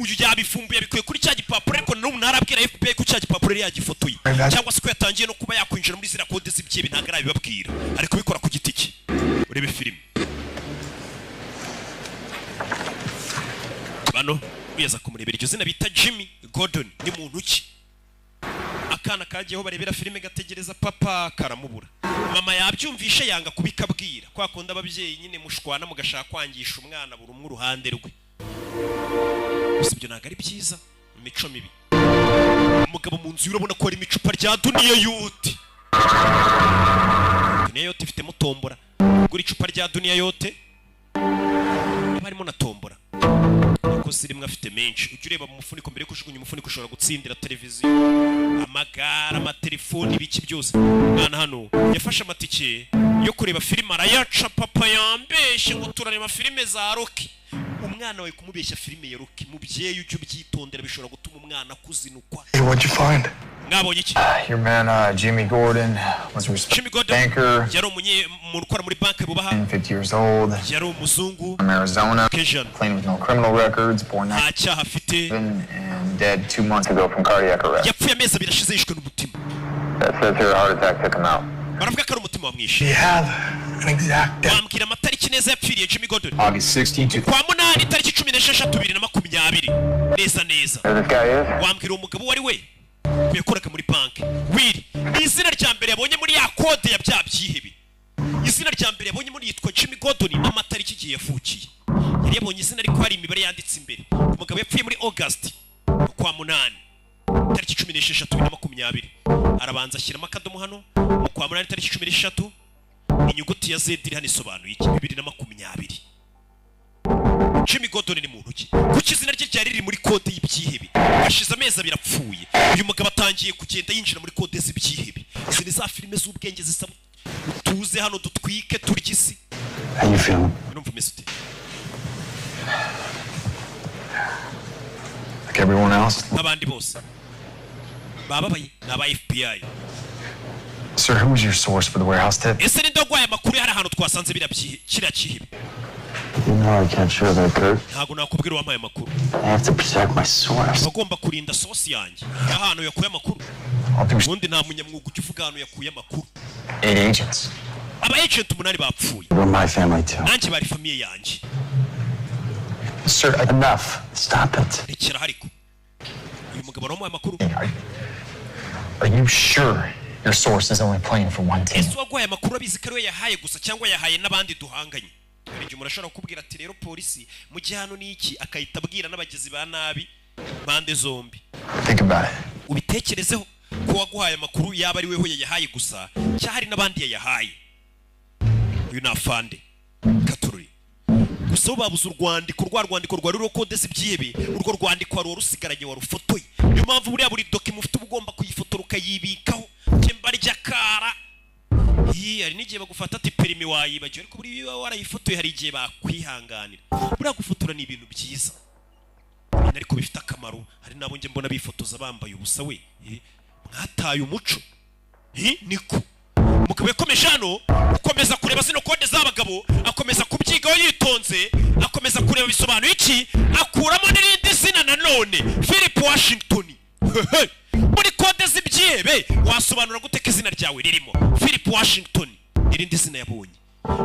Uyu yabifumbuye bikuye kuri cya gipapuro ariko n'ubu narabwira FBI ko cya gipapuro yari yagifotoye cyangwa se ko yatangiye no kuba yakwinjira muri zira kode z'ibyibi ntago arabibabwira ariko bikora ku giti cye. Urebe filime bano uyeza kumurebera iryo zina bita Jimmy Gordon ni muntu ki. Akana kagiyeho barebera filime gategereza papa karamubura. Mama yabyumvishe yanga kubikabwira kwa konda ababyeyi nyine mushwana mugashaka kwangisha umwana buri umwe uruhande rwe. Usibyo naga ari byiza imico mibi. Umugabo mu nzu urabona ko ari imicupa rya Duniya yote. Duniya yote ifite mutombora. Guri icupa rya Duniya yote barimo na tombora. Ko sirimwe afite menshi. Ujye ureba mu mufuniko mbere yo kujugunya umufuniko ushobora gutsindira televiziyo, amagara, amatelefoni, ibiki byose. Mwana hano yafashe amatike yo kureba filime arayaca papa yambeshe ngo turareba filime za Rocky. Umwana wawe kumubeshya filime ya Rocky mubyeyi ujye ubyitondera bishobora gutuma umwana kuzinukwa. Hey, what'd you find? Ngabonye iki? Your man, Jimmy Gordon, was a respected banker. Yari umuntu ukora muri banki bubaha. 50 years old. Yari umuzungu. From Arizona. Cajun. Clean with no criminal records. Born nta cyaha afite. And dead 2 months ago from cardiac arrest. Yapfuye amezi abiri ashize yishwe n'umutima. That says here a heart attack took him out. Baravuga ko ari umutima wamwishe. Do you have an exact date? Wambwira amatariki neza yapfiriye Jimmy Gordon. August 16th. Kwa munani tariki 16 2020. Neza neza. This guy is? Wambwira umugabo wari we. Yakoraga muri banki. Willy. Izina rya mbere yabonye muri ya kode ya bya byihebe. Izina rya mbere yabonye muri yitwa Jimmy Gordon n'amatariki igihe yavukiye. Yari yabonye izina ariko hari imibare yanditse imbere. Umugabo yapfuye muri August kwa munani tariki 16 2020. Arabanza ashyiramo akadomo hano mu kwa munani tariki 16 inyuguti ya Z iri hano isobanuye iki 2020. Jimmy Gordon ni muntu ki? Kuki izina rye ryari riri muri kode y'ibyihebe? Ashize amezi abiri apfuye. Uyu mugabo atangiye kugenda yinjira muri kode z'ibyihebe. Izi ni za filime z'ubwenge zisaba tuze hano dutwike turya isi. How you feeling? Urumva umeze ute? Like everyone else? Nk'abandi bose. Bababaye n'aba FBI. Sir, who was your source for the warehouse tip? Ese ni ndogwaye amakuru hari ahantu twasanze kiriya cyihebe. You know I can't share that, Kurt. Ntago nakubwira wampaye amakuru. I have to protect my source. Bagomba kurinda source yanjye. Ahantu yakuye amakuru. Ubundi nta munyamwuga ujya uvuga ahantu yakuye amakuru. 8 agents. Aba agent 8 bapfuye. We're my family too. Nanjye bari famiye yanjye. Sir, enough. Stop it. Rekera hariko. Uyu mugabo wamuhaye amakuru. Are you sure your source is only playing for one team? Ese wagwaye amakuru abizi ko yahaye gusa cyangwa yahaye n'abandi duhanganye. Hari igihe umuntu ashobora kukubwira ati rero polisi mu gihe hano ni iki akahita abwira n'abagizi ba nabi bande zombi. Think about it. Ubitekerezeho ko waguhaye amakuru yaba ari weho yayahaye gusa cyahari n'abandi yayahaye. Uyu ni afande Katururi. Gusa babuze urwandiko rwari rwo kode z'ibyihebe urwo rwandiko wari rusigaranye warufotoye. Niyo mpamvu buriya buri document ufite ubugomba kuyifotora ukayibikaho temba ry'akara. Hari n'igihe bagufata ati perimi wayibagiwe ariko buri biba warayifotoye hari igihe bakwihanganira. Buriya gufotora ni ibintu byiza ariko bifite akamaro. Hari nabo nge mbona bifotoza bambaye ubusa we. Mwataye umuco. Niko mugabo yakomeje hano ukomeza kureba zino kode z'abagabo akomeza kubyigaho yitonze akomeza kureba bisobanuye iki akuramo n'irindi zina nanone Philip Washington. Muri kode z'ibyihebe wasobanura gute ko izina ryawe ririmo Philip Washington irindi zina yabonye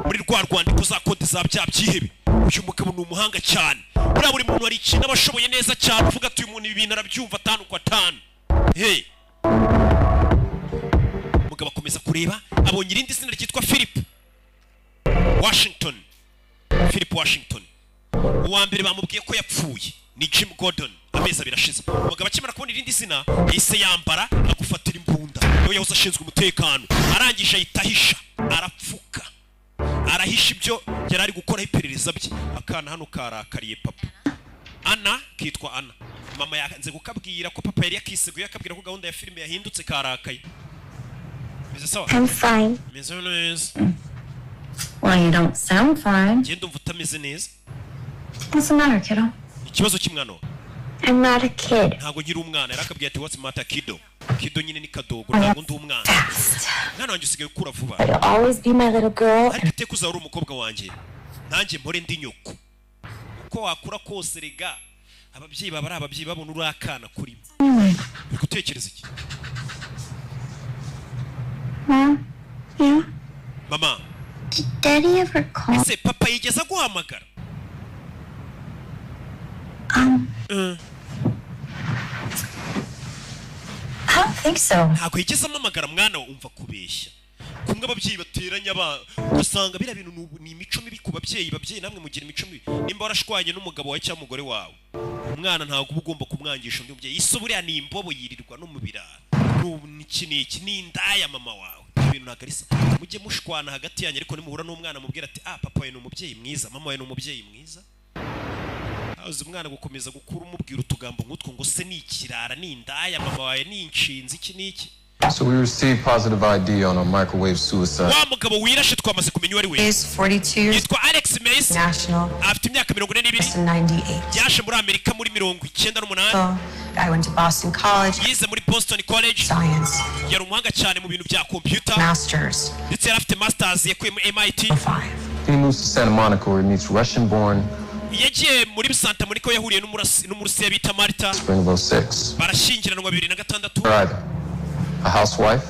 muri rwa rwandiko za kode za bya byihebe. Uyu mugabo ni umuhanga cyane. Buri muntu ari ikintu abashoboye neza cyane uvuga ati uyu muntu ibintu arabyumva 5 kwa 5. Mugabo akomeza kureba abonye irindi zina ryitwa Philip Washington. Philip Washington uwa mbere bamubwiye ko yapfuye ni Jim Gordon amezi abiri ashize. Mugabo akimara kubona irindi zina yahise yambara agufatira imbunda. Niwe yahoze ashinzwe umutekano arangije ahitahisha arapfuka arahisha ibyo yari ari gukora iperereza bye. Akana hano karakariye papa Ana kitwa Ana. Mama yanze gukabwira ko papa yari yakiseguye akabwira ko gahunda ya filime yahindutse karakaye. Is it so? I'm fine. Miss Ernest. Well, you don't sound fine. Ngenda umva utameze neza. What's the matter, kiddo? Ikibazo kimwana. I'm not a kid. Ntago nkiri umwana, yarakabwiye ati what's matter kiddo. Kiddo nyine ni kadogo, ntago ndi umwana. Mwana wanjye usigaye ukura vuba. You'll always be my little girl. Ariko iteka uzahora umukobwa wanjye. Nanjye mpore ndi nyoko. Uko wakura kose rega. Ababyeyi baba ari ababyeyi babona uri akana kurimo. Uri gutekereza iki? Mom? Yeah? Mama. Did Daddy ever call? Ese papa yigeze aguhamagara? I don't think so. Ntabwo yigeze amamagara mwana umva kubeshya. Kumwe ababyeyi bateranya ugasanga biriya bintu ni imico mibi ku babyeyi namwe mugira imico mibi. Nimba warashwanye n'umugabo wawe cyangwa umugore wawe, umwana ntabwo uba ugomba kumwangisha undi mubyeyi. Ise buriya ni imbobo yirirwa no mu birara. N'iki ni indaya mama wawe. Ibintu ntabwo ari se. Mujye mushwana hagati yanyu ariko nimuhura n'umwana mubwira ati papa wawe ni umubyeyi mwiza, mama wawe ni umubyeyi mwiza. Azi umwana gukomeza gukura umubwira utugambo nk'utwo ngo se ni ikirara ni indaya mama wawe ni inshinzi iki niki. So we received positive ID on a microwave suicide. Wa mugabo wirashe twamaze kumenya wari we. He's 42 years Yitwa Alex Mace. national. Afite imyaka 42. 98. Yaje muri Amerika muri 98. So I went to Boston College. Yize muri Boston College. Science. Yari umuhanga cyane mu bintu bya computer. Masters. Ndetse yari afite masters yakuye mu MIT. 5. He moves to Santa Monica where he meets Russian-born Yagiye muri Santa Monica yahuriye n'umurusiya bita Marta. Springville 6. Barashyingiranwa 2006. Right. A housewife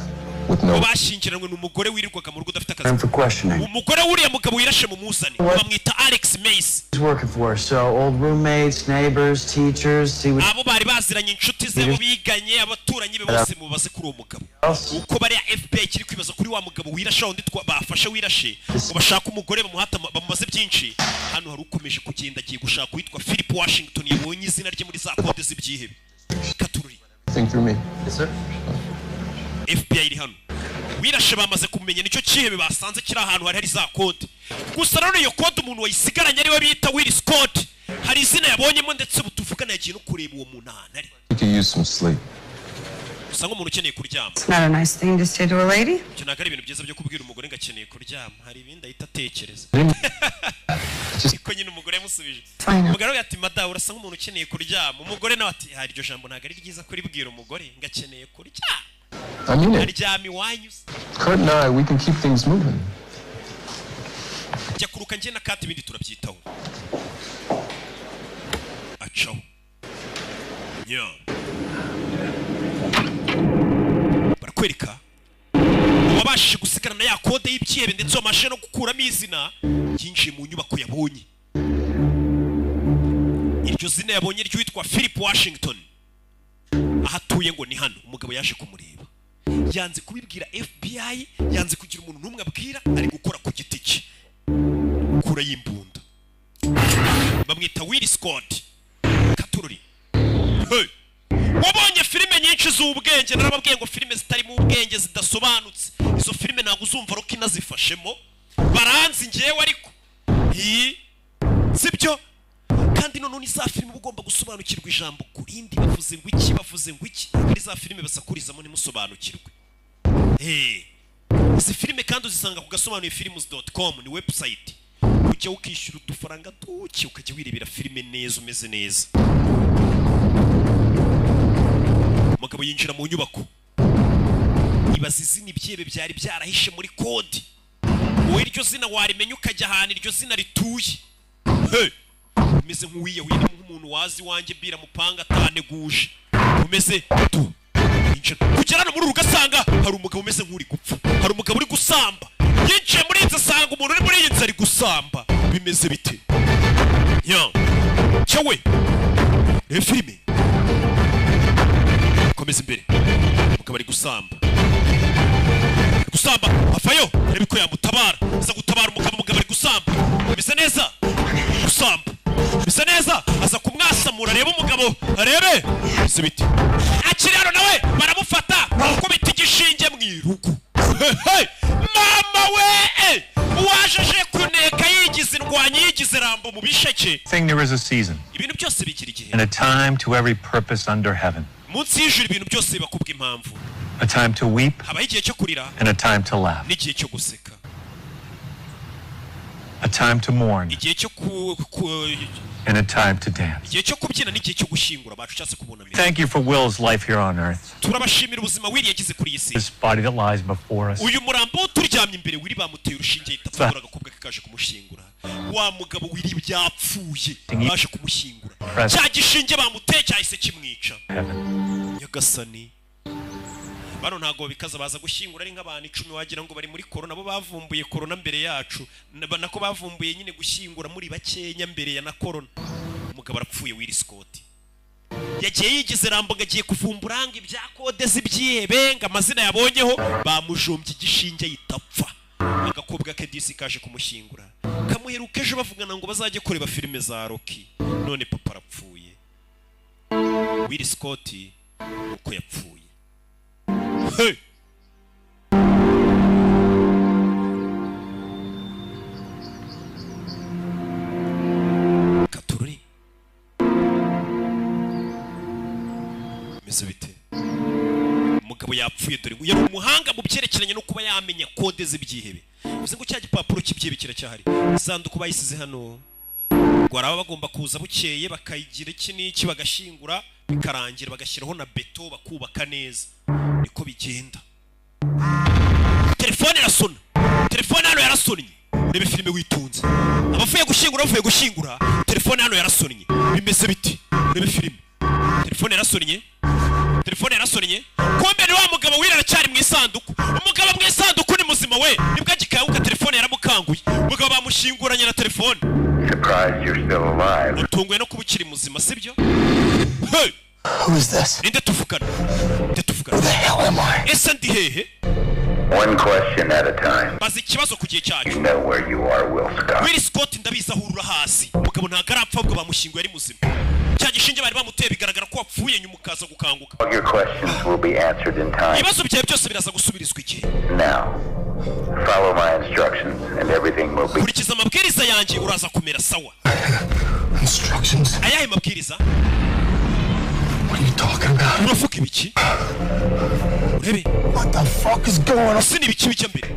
with no. Bashyingiranwe n'umugore wirirwaga mu rugo udafite akazi. Time for questioning. Umugore wuriya mugabo wirashe mu muzane. Bamwita Alex Mace. He's working for us, so old roommates, neighbors, teachers, see what Abo bari baziranye inshuti ze bo biganye abaturanyi be bose mubaze kuri uwo mugabo. Uko bari FBI kiri kwibaza kuri wa mugabo wirashe undi bafashe wirashe ngo bashaka umugore bamuhata bamubaze byinshi. Hano hari ukomeje kugenda agiye gushaka witwa Philip Washington yabonye izina rye muri za kode z'ibyihebe. Katururi. Think through me. Yes, sir. FBI iri hano. Wirashe bamaze kumenya nicyo kihebe basanze kiri ahantu hari za kode. Gusa none iyo kode umuntu wayisigaranye ari we bita Will Scott. Hari izina yabonyemo ndetse butuvugana yagiye no kureba uwo muntu ari. You could use some sleep. Usa nk'umuntu ukeneye kuryama. It's not a nice thing to say to a lady. Cyo ntabwo ari ibintu byiza byo kubwira umugore ngo akeneye kuryama. Hari ibindi ahita atekereza. Ko nyine umugore yamusubije. Umugore ati madamu urasa nk'umuntu ukeneye kuryama. Umugore nawe ati hari iryo jambo ntabwo ari ryiza kuribwira umugore ngo akeneye kuryama. I mean it. Aryama iwanyu. Kurt and I, we can keep things moving. Jya kuruka njye na Kate ibindi turabyitaho. Acaho. Nya. Barakwereka. Wabashije gusigarana na ya kode y'ibyihebe ndetse wamashije no gukuramo izina yinjiye mu nyubako yabonye. Iryo zina yabonye ryitwa Philip Washington. Ahatuye ngo ni hano umugabo yaje kumureba. Yanze kubibwira FBI, yanze kugira umuntu numwe abwira, ari gukora ku giti cye. Kura y'imbunda. Bamwita Will Scott. Katururi. Hey. Wabonye filime nyinshi z'ubwenge narababwiye ngo filime zitari mu ubwenge zidasobanutse. Izo filime ntabwo uzumva roki nazifashemo. Baranzi ngewe ariko. Sibyo? Kandi none za filime ugomba gusobanukirwa ijambo kurindi bavuze ngo iki ari za filime basakurizamo nimusobanukirwe. Izi filime kandi uzisanga ku gasobanuyefilms.com ni website. Ujya ukishyura udufaranga duke ukajya wirebera filime neza umeze neza. Umugabo yinjira mu nyubako. Ibaza izina ibyebe byari byarahishe muri kode. Wowe iryo zina warimenya ukajya ahantu iryo zina rituye. Umeze nk'uwiyahuye nk'umuntu wazi wanjye bira mupanga ataneguje. Umeze tu. Kugera no muri ugasanga hari umugabo umeze nk'uri gupfa. Hari umugabo uri gusamba. Yinjiye muri inzu asanga umuntu uri muri iyi nzu ari gusamba. Bimeze bite? Cyawe. Filime. Komeza imbere. Umugabo ari gusamba. Gusamba avayo arebe ko yamutabara. Aza gutabara umugabo ari gusamba. Bimeze neza. Gusamba. Bisa neza aza kumwasamura arebe umugabo arebe sibiti akiraro nawe baramufata bakubita igishinge mwirugu. Mama we wajeje kuneka yigize indwanyi yigize rambo mu bisheke. There is a season Ibintu byose bigira igihe. and a time to every purpose under heaven. Munsi y'ijuru ibintu byose bakubwa impamvu. A time to weep Habaho igihe cyo kurira and a time to laugh. n'igihe cyo guseka. A time to mourn. igihe cyo And a time to dance. igihe cyo kubyina n'igihe cyo gushyingura bashatse kubona. Thank you for Will's life here on earth. turabashimira ubuzima Will yagize kuri iyi si. This body that lies before us. uyu murambo turyamye imbere Will bamuteye urushinge yitapfura agakobwa kaje kumushyingura. wa mugabo Will byapfuye baje kumushyingura. cya gishinge bamuteye cyahise kimwica. Nyagasani bano ntago bikaza baza gushyingura ari nk'abantu 10 wagira ngo bari muri corona bo bavumbuye corona mbere yacu nako bavumbuye nyine gushyingura muri bakenya mbere ya na corona. umugabo arapfuye Will Scott yagiye yigize rambo ngagiye kuvumburanga ibya kode z'ibyihebe nga amazina yabonyeho bamujombye igishinge yitapfa. agakobwa ke disi kaje kumushyingura kamuheruka ejo bavugana ngo bazajye kureba filime za Rocky. none papa arapfuye. Will Scott uko yapfuye. Hey! Katururi meze bite? umugabo yapfuye dore ngo yari umuhanga mu byerekeranye no kuba yamenya kode z'ibyihebe. bivuze ngo cya gipapuro cy'ibyihebe kiracyahari. isanduku bayisize hano ngo araba bagomba kuza bukeye bakayigira iki n'iki bagashingura bikarangira bagashyiraho na beto bakubaka neza. niko bigenda. telefone irasona. telefone hano yarasonnye. urebe filime witunze. abavuye gushyingura telefone hano yarasonnye. bimeze biti. urebe filime. telefone yarasonnye. kumbe ni wa mugabo wirara cyari mu isanduku. umugabo mu isanduku ni muzima we. nibwo agikayuka telefone yaramukanguye. umugabo bamushinguranye na telefone. Surprised you're still alive. utunguwe no kuba ukiri muzima sibyo? Hey! Who is this? Ninde tuvugana? Who the hell am I? ese ndi hehe? One question at a time. bazi ikibazo ku gihe cyacu. You know where you are, Will Scott. Will Scott ndabiza ahurura hasi. umugabo ntago arapfa ubwo bamushyinguye ari muzima. cya gishinge bari bamuteye bigaragara ko wapfuye nyuma ukaza gukanguka. All your questions will be answered in time. ibibazo byawe byose biraza gusubirizwa igihe. Now, follow my instructions and everything will be... kurikiza amabwiriza yanjye uraza kumera sawa. Instructions? ayahe mabwiriza? What are you talking about? uravuga ibiki? urebe. What the fuck is going on? sini ibiki bijya mbere.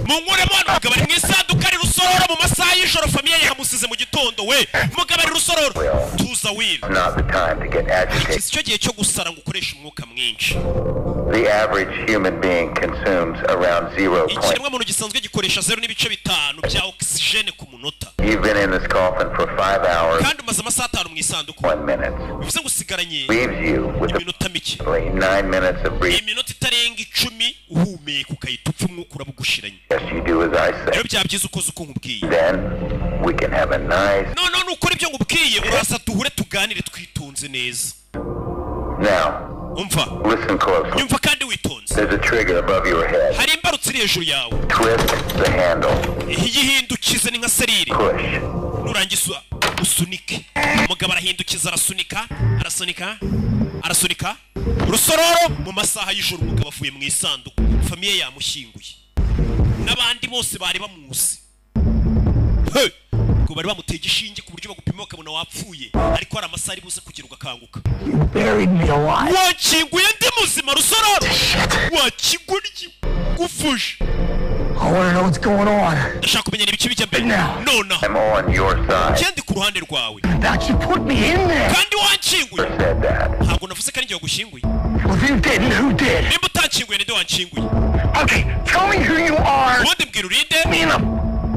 munkuremo hano umugabo ari mu isanduka ari rusororo mu masaha y'ijoro famiye yamusize mu gitondo we. umugabo ari rusororo. tuza Will. Not the time to get agitated. icyo gihe cyo gusara ngo ukoreshe umwuka mwinshi. The average human being consumes around 0. ikiremwa muntu gisanzwe gikoresha 0.5 bya oxygene ku munota. You've been in this coffin for 5 hours. kandi umaze amasaha 5 mu isanduku. 1 minute. bivuze ngo usigaranye Leaves you with iminota mike. 9 minutes of breathing. iminota itarenga 10 uhumeka ukahita upfa umwuka urabugushiranye. Yes, you do as I say. rero byabyiza ukoze uko nkubwiye. Then we can have a nice... no nukora ibyo ngubwiye uraza duhure tuganire twitonze neza. Now, umva. listen closely. nyumva kandi witonze. There's a trigger above your head. hari imbarutso iri hejuru yawe. Twist the handle. yihindukize ni nka serire. Push. nurangiza usunike. umugabo arahindukiza arasunika rusororo mu masaha y'ijoro. umugabo avuye mu isanduku famiye yamushyinguye n'abandi bose bari bamuzi. Hey! ngo bari bamuteye igishinge ku buryo bagupima bakabona wapfuye ariko hari amasaha ari buze kugira ugakanguka. Buried me alive. wakinguye ndi muzima rusororo. wakigurye gufushe. I want to know what's going on. ndashaka kumenya ibiki bijya mbere. I'm on your side. kandi ku ruhande rwawe. That you put me in there. kandi wankinguye. Said that. ntabwo navuze ko ari njye wagushyinguye. Well, if you didn't, who did? nimba utankinguye ninde wankinguye? Okay, tell me who you are. ubundi mbwira urinde. Me in the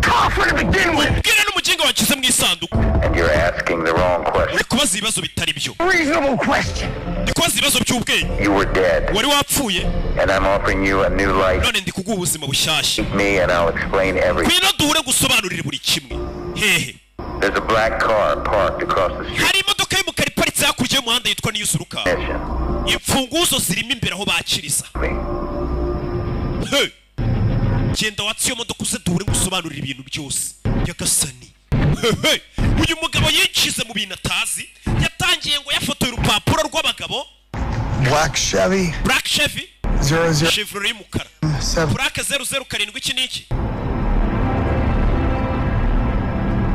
coffin to begin with. mbwira n'umugingo wanshyize mu isanduku. And you're asking the wrong question. uri kubaza ibibazo bitari byo. Reasonable question. ndi kubaza ibibazo by'ubwenge. You were dead. wari wapfuye. And I'm offering you a new life. none ndi kuguha ubuzima bushyashya. Meet me and I'll explain everything. ngwino duhure gusobanurira buri kimwe. hehe. There's a black car parked across the street. hari imodoka y'umukara iparitse hakurya y'umuhanda yitwa niyuzuruka. imfunguzo zirimo imbere aho bakiriza. Hey! genda watsi iyo modoka uze duhure gusobanurira ibintu byose. nyagasani. Hey! uyu mugabo yinjize mu bintu atazi. yatangiye ngo yafotoye urupapuro rw'abagabo. Black Chevy. Black Chevy. 00. Chevrolet y'umukara. Plaque 007 iki n'iki.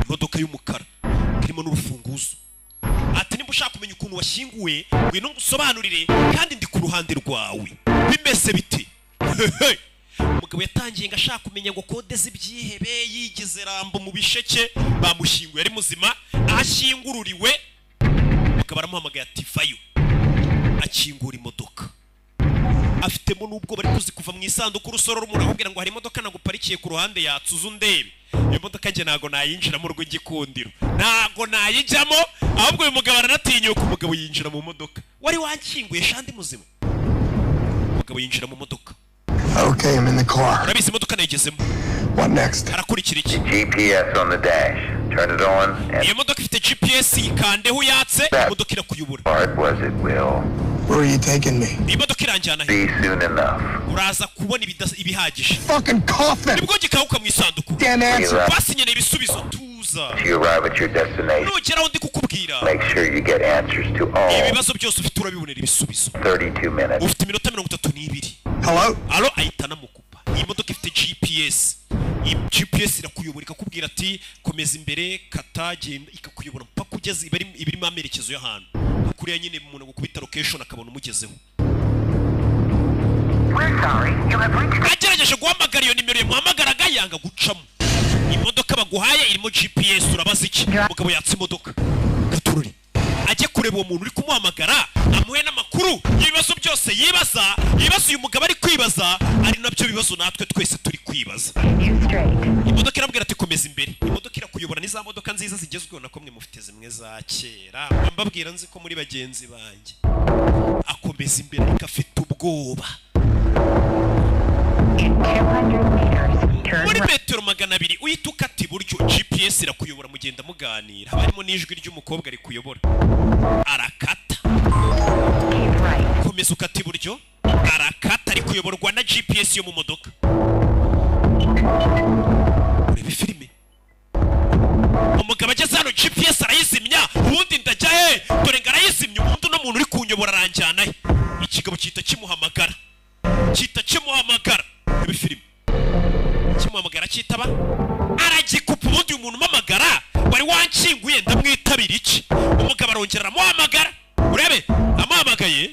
imodoka y'umukara irimo n'urufunguzo. ati nimba ushaka kumenya ukuntu washyinguwe ngwino ngusobanurire kandi ndi ku ruhande rwawe. bimeze bite? umugabo umugabo yatangiye ngo ashaka kumenya ngo kode z'ibyihebe, yigize rambo mu bisheke, bamushyinguye ari muzima, ashyingururiwe umugabo aramuhamagaye ati vayo, akingura imodoka. Afitemo n'ubwo bari kuzi kuva mu isanduku urusoro rumura akubwira ngo hari imodoka naguparikiye ku ruhande yatsuza undebe. Iyo modoka nge ntago nayinjira mu rugo igikundiro, ntago nayijyamo, ahubwo uyu mugabo aranatinyuka. Umugabo yinjira mu modoka, wari wankinguye shandi muzima. Umugabo yinjira mu modoka. Okay, I'm in the car. Urabizi imodoka nayigezemo. What next? Arakurikira iki? GPS on the dash. Turn it on. Iyo modoka ifite GPS, ikandeho yatse, imodoka irakuyobora. Part was it will. Where are you taking me? Imodoka iranjyana Be soon enough. uraza kubona ibihagije. Fucking coffin! Nibwo gikawuka mu isanduku. Damn answer! Basinyene ibisubizo, tuza. You arrive at your destination. Nugeraho ndi kukubwira. Make sure you get answers to all. Ibibazo byose ufite urabibonera ibisubizo. 32 minutes. Ufite iminota 32. Hello? Alo, ahita namukupa. Iyi modoka ifite GPS. Iyi GPS irakuyobora ikakubwira ati komeza imbere, kata, genda, ikakuyobora mpaka ugeze ibirimo amerekezo y'ahantu. Kuriya nyine umuntu gukubita location akabona umugezeho. Agerageje guhamagara iyo nimero yamuhamagaraga yanga gucamo. Imodoka baguhaye irimo GPS, urabaza iki? Umugabo yatse imodoka. Gatururi. Ajye kureba uwo muntu uri kumuhamagara, amuhe n'amakuru y'ibibazo byose yibaza uyu mugabo ari kwibaza, ari nabyo bibazo natwe twese turi kwibaza. Imodoka irambwira ati komeza imbere. Imodoka irakuyobora ni za modoka nziza zigezweho na komwe mufite zimwe za kera. Mbabwira nzi ko muri bagenzi banjye. Akomeza imbere ikafite ubwoba. Muri metero 200 uhita ukata iburyo, GPS irakuyobora mugenda muganira. Harimo n'ijwi ry'umukobwa ari kuyobora. Arakata. Komeza ukata iburyo, arakata ari kuyoborwa na GPS yo mu modoka. Urebe filime. Umugabo ageze hano GPS arayizimya, ubundi ndajya he? Dore ngarayizimya, ubundi no muntu uri kunyobora aranjyana he. Ikigabo cyita kimuhamagara. Urebe filime. Kimuhamagara cyitaba, aragikupa ubundi umuntu umamagara, wari wankinguye ndamwitabira iki? Umugabo arongera aramuhamagara. Urebe, amuhamagaye.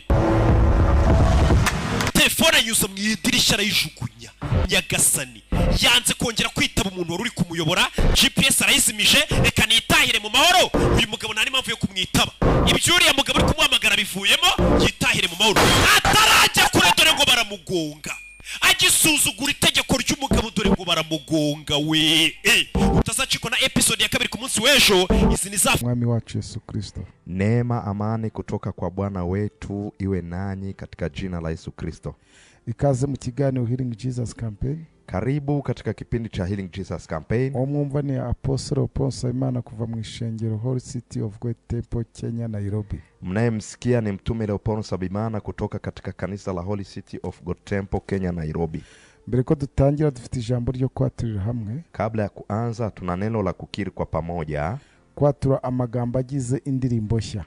Telefone ayuza mu idirishya arayijugunya. Nyagasani yanze kongera kwitaba umuntu wari uri kumuyobora. GPS arayizimije, reka nitahire mu mahoro. Uyu mugabo nari mpamvu yo kumwitaba. Ibyo uriya mugabo uri kumuhamagara bivuyemo, yitahire mu mahoro. Atarajya kure dore ngo baramugonga. Agisuzugura itegeko ry'umugabo dore ngo baramugonga we. Utazacikwa na episode ya 2 ku munsi w'ejo. Izi ni za Mwami wacu Yesu Kristo. Neema, amani kutoka kwa Bwana wetu iwe nanyi katika jina la Yesu Kristo. Ikaze mu kiganiro Healing Jesus Campaign. Karibu katika kipindi cha Healing Jesus Campaign. Omwumva ni Apostle Ponsa Imana kuva mu ishengero Holy City of God Temple, Kenya, Nairobi. Mnayemsikia ni mtume Leoponso Bimana kutoka katika kanisa la Holy City of God Temple, Kenya, Nairobi. Mbere ko dutangira dufite ijambo ryo kwaturira hamwe. Kabla ya kuanza tuna neno la kukiri kwa pamoja. Kwatura amagambo agize indirimbo nshya.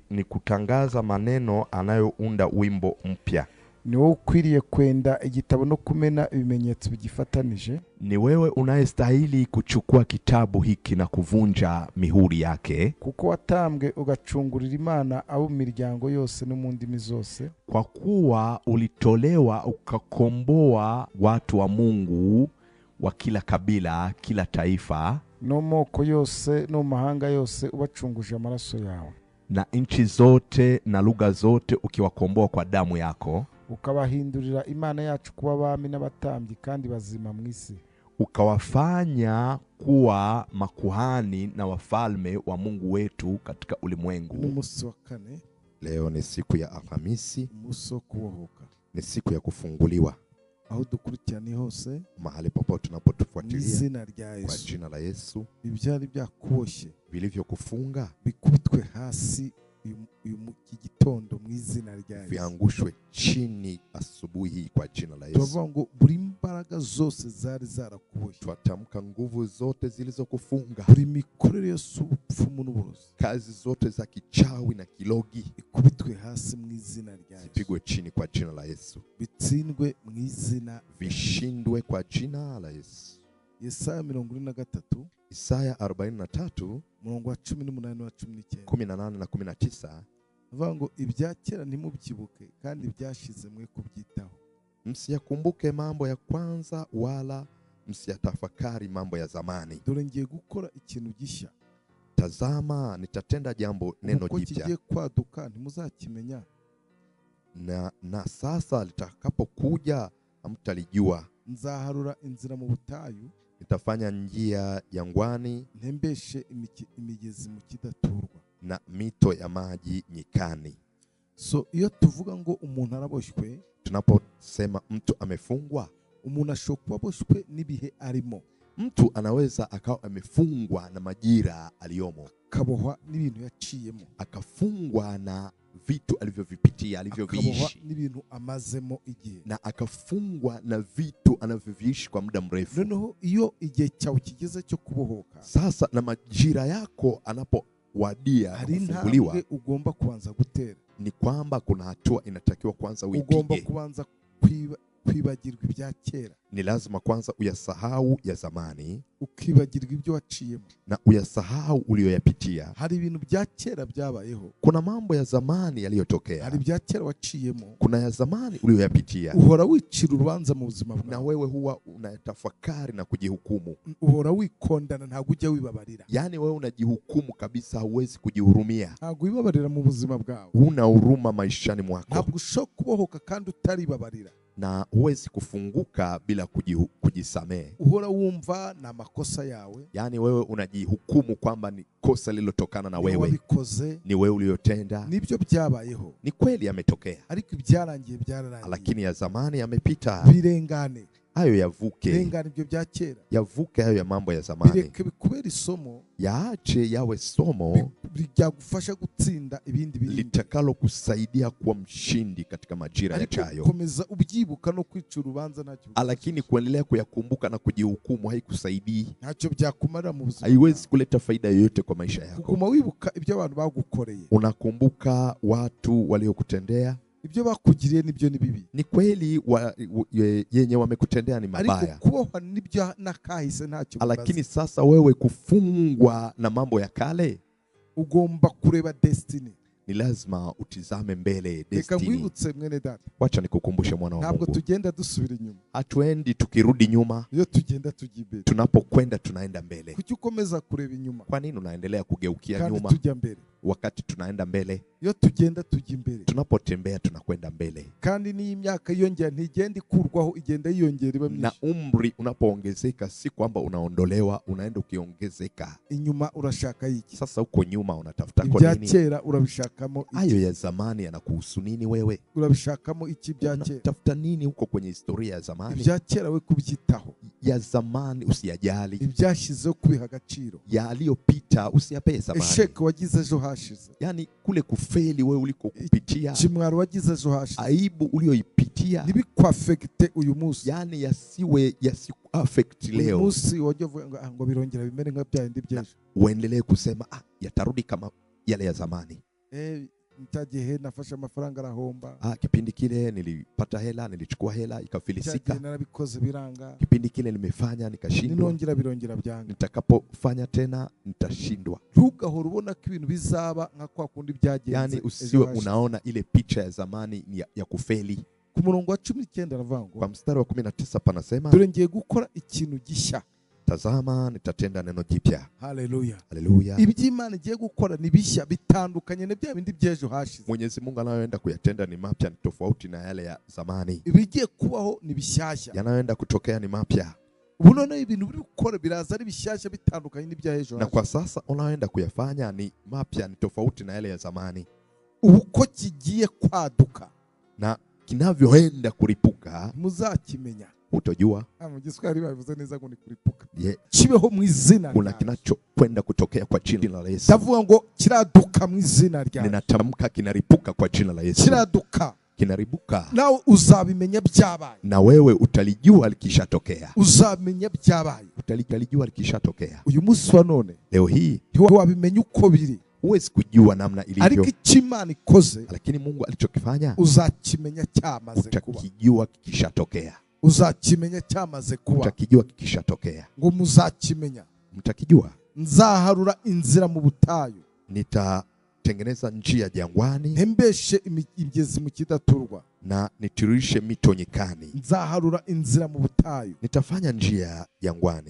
Ni kutangaza maneno anayounda wimbo mpya. Ni wewe ukwiriye kwenda igitabo no kumena ibimenyetso bigifatanije. Ni wewe unayestahili kuchukua kitabu hiki na kuvunja mihuri yake. Kuko watambwe ugacungurira Imana abo miryango yose no mu ndimi zose. Kwa kuwa ulitolewa ukakomboa watu wa Mungu wa kila kabila, kila taifa, no moko yose no mahanga yose ubacunguje amaraso yawe. Na nchi zote na lugha zote ukiwakomboa kwa damu yako. Ukabahindurira Imana yacu kuba abami n'abatambyi kandi bazima mu isi. Ukawafanya kuwa makuhani na wafalme wa Mungu wetu katika ulimwengu. Ni musi wa 4. Leo ni siku ya Alhamisi. Musi wo kubohoka. Ni siku ya kufunguliwa. Aho dukurikirana hose, mahali popote tunapotufuatilia, kwa jina la Yesu, ibyari byakuboshye vilivyokufunga bikubitwe hasi igitondo mu izina rya Yesu, viangushwe chini asubuhi kwa jina la Yesu. Tuvuga ngo buri imbaraga zose zari zarakuboshye, twatamka nguvu zote zilizokufunga, buri mikorere yose ubupfumu n'uburozi, kazi zote za kichawi na kilogi, ikubitwe hasi mu izina rya Yesu, zipigwe chini kwa jina la Yesu, bitsindwe mu izina, vishindwe kwa jina la Yesu. Yesaya 43, Isaya 43 murongo wa 18 na 19, 18 na 19, avuga ngo ibyakera ntimubyibuke kandi byashize mwe kubyitaho. Msiyakumbuke mambo ya kwanza wala msiyatafakari mambo ya zamani. Dore ngiye gukora ikintu gishya. Tazama nitatenda jambo neno jipya. Kigiye kwaduka ntimuzakimenya. Na sasa litakapokuja hamtalijua. Nzaharura inzira mu butayu. Nitafanya njia jangwani. Ntembeshe imigezi mu kidaturwa. Na mito ya maji nyikani. So iyo tuvuga ngo umuntu araboshywe, tunaposema mtu amefungwa, umuntu ashobora aboshwe n'ibihe arimo. Mtu anaweza akawa amefungwa na majira aliyomo, akabohwa n'ibintu yaciyemo, akafungwa na vitu alivyovipitia, alivyoviishi, akabohwa n'ibintu amazemo igihe, na akafungwa na vitu anavyoviishi kwa muda mrefu. Noneho iyo igihe cyawe kigeze cyo kubohoka, sasa na majira yako anapowadia kufunguliwa, ugomba kuanza gutera. Ni kwamba kuna hatua inatakiwa kwanza uipige. Ugomba kuanza kwibagirwa ibya kera. Ni lazima kwanza uyasahau ya zamani, ukibagirwa ibyo waciyemo, na uyasahau uliyoyapitia. Hari ibintu bya kera byabayeho. Kuna mambo ya zamani yaliyotokea. Hari bya kera waciyemo. Kuna ya zamani uliyoyapitia. Uhora wicira urubanza mu buzima bwawe. Na wewe huwa unatafakari na kujihukumu. Uhora wikondana, ntabwo ujya wibabarira. Yani wewe unajihukumu kabisa, huwezi kujihurumia. Ntabwo wibabarira mu buzima bwawe. Huna huruma maishani mwako. Ntabwo ushobora kubohoka kandi utaribabarira. Na huwezi kufunguka bila kujisamehe. Uhora wumva na makosa yawe. Yani wewe unajihukumu kwamba ni kosa lililotokana na wewe. Ni wewe uliyotenda. Nibyo byabayeho. Ni kweli yametokea. Ariko ibyarangiye byararangiye. Lakini ya zamani yamepita. Birengane. Hayo yavuke. Birengane ibyo bya kera. Yavuke hayo ya mambo ya zamani. Bireke bikubera isomo. Yaache yawe somo. Byagufasha gutsinda ibindi bindi. Litakalo kusaidia kuwa mshindi katika majira yajayo. Komeza ubyibuka no kwica urubanza ntacyo. Lakini kuendelea kuyakumbuka na kujihukumu haikusaidii. Ntacyo byakumarira mu buzima. Haiwezi kuleta faida yoyote kwa maisha yako. Kuguma wibuka ibyo abantu bagukoreye. Unakumbuka watu waliokutendea. Ibyo bakugiriye nibyo ni bibi. Ni kweli yenye wamekutendea ni mabaya. Ariko kubohwa nibyo nakahise ntacyo. Lakini sasa wewe kufungwa na mambo ya kale, ugomba kureba destiny. Ni lazima utizame mbele destiny. Reka mwibutse mwene data. Wacha nikukumbushe mwana wa Mungu. Ntabwo tugenda dusubira inyuma. Hatuendi tukirudi nyuma. Iyo tugenda tujimbere. Tunapokwenda tunaenda mbele. Kuki ukomeza kureba inyuma? Kwa nini unaendelea kugeukia nyuma? Kandi tujya mbele. Wakati tunaenda mbele. Iyo tugenda tujya imbere. Tunapotembea tunakwenda mbele. Kandi ni imyaka yiyongera, ntigenda ikurwaho, igenda yiyongera iba myinshi. Na umri unapoongezeka si kwamba unaondolewa, unaenda ukiongezeka. Inyuma urashaka iki? Sasa uko nyuma unatafuta kwa nini? Ibya kera urabishakamo iki? Hayo ya zamani yanakuhusu nini wewe? Urabishakamo iki bya kera? Unatafuta nini huko kwenye historia ya zamani? Ibya kera we kubyitaho. Ya zamani usiyajali. Ibyashizeho kubiha agaciro. Yaliyopita usiyapee zamani. Esheke wagize ejo hashize. Yani kule kufeli wewe uliko kupitia. Kimwaro wagize ejo hashize. Aibu ulioipitia. Nibikwafekte uyu munsi. Yani yasiku-affect leo. Uyu munsi wajya ngo birongera bimere nka bya bindi by'ejo. Uendelee kusema yatarudi kama yale ya zamani. Nitagihe nafashe amafaranga arahomba. Kipindi kile nilipata hela, nilichukua hela ikafilisika. Narabikoze biranga. Kipindi kile nimefanya nikashindwa. Ninongera birongera byanga. Nitakapofanya tena nitashindwa. Ntugahora ubona ko ibintu bizaba nka kwa kundi byagenze. Yani usiwe unaona ile picha ya zamani ya kufeli. Ku murongo wa 19 aravango. Kwa mstari wa 19 panasema, dore ngiye gukora ikintu gishya. Tazama nitatenda neno jipya. Haleluya. Haleluya. Iby'Imana igiye gukora ni bishya, bitandukanye na bya bindi by'ejo hashize. Mwenyezi Mungu anayoenda kuyatenda ni mapya, ni tofauti na yale ya zamani. Ibigiye kubaho ni bishyashya. Yanayoenda kutokea ni mapya. Ubu none ibintu biri gukora biraza ari bishyashya bitandukanye n'ibyahejo. Na kwa sasa unayoenda kuyafanya ni mapya, ni tofauti na yale ya zamani. Uko kigiye kwaduka na kinavyoenda kuripuka muzakimenya. Utojua. Mu Giswahili bavuze neza ngo ni kuripuka. Kibeho mu izina. Kuna kinachokwenda kutokea kwa jina la Yesu. Ndavuga ngo kiraduka mu izina rya. Ninatamka kinaripuka kwa jina la Yesu. Kiraduka. Kinaribuka. Nawe uzabimenya byabaye. Na wewe utalijua likishatokea. Uzabimenya byabaye. Utalijua likishatokea. Uyu munsi wa none. Leo hii. Wabimenya uko biri. Huwezi kujua namna ilivyo. Ariko Imana ikoze. Lakini Mungu alichokifanya. Uzakimenya cyamaze kuba. Utakijua kikishatokea. Uzakimenya cyamaze kuba. Utakijua kikishatokea. Ngo muzakimenya. Mtakijua. Nzaharura inzira mu butayu. nitatengeneza njia jangwani, ntembeshe imigezi mu kidaturwa, na nitiririshe mito nyikani, nzaharura inzira mu butayu, nitafanya njia jangwani.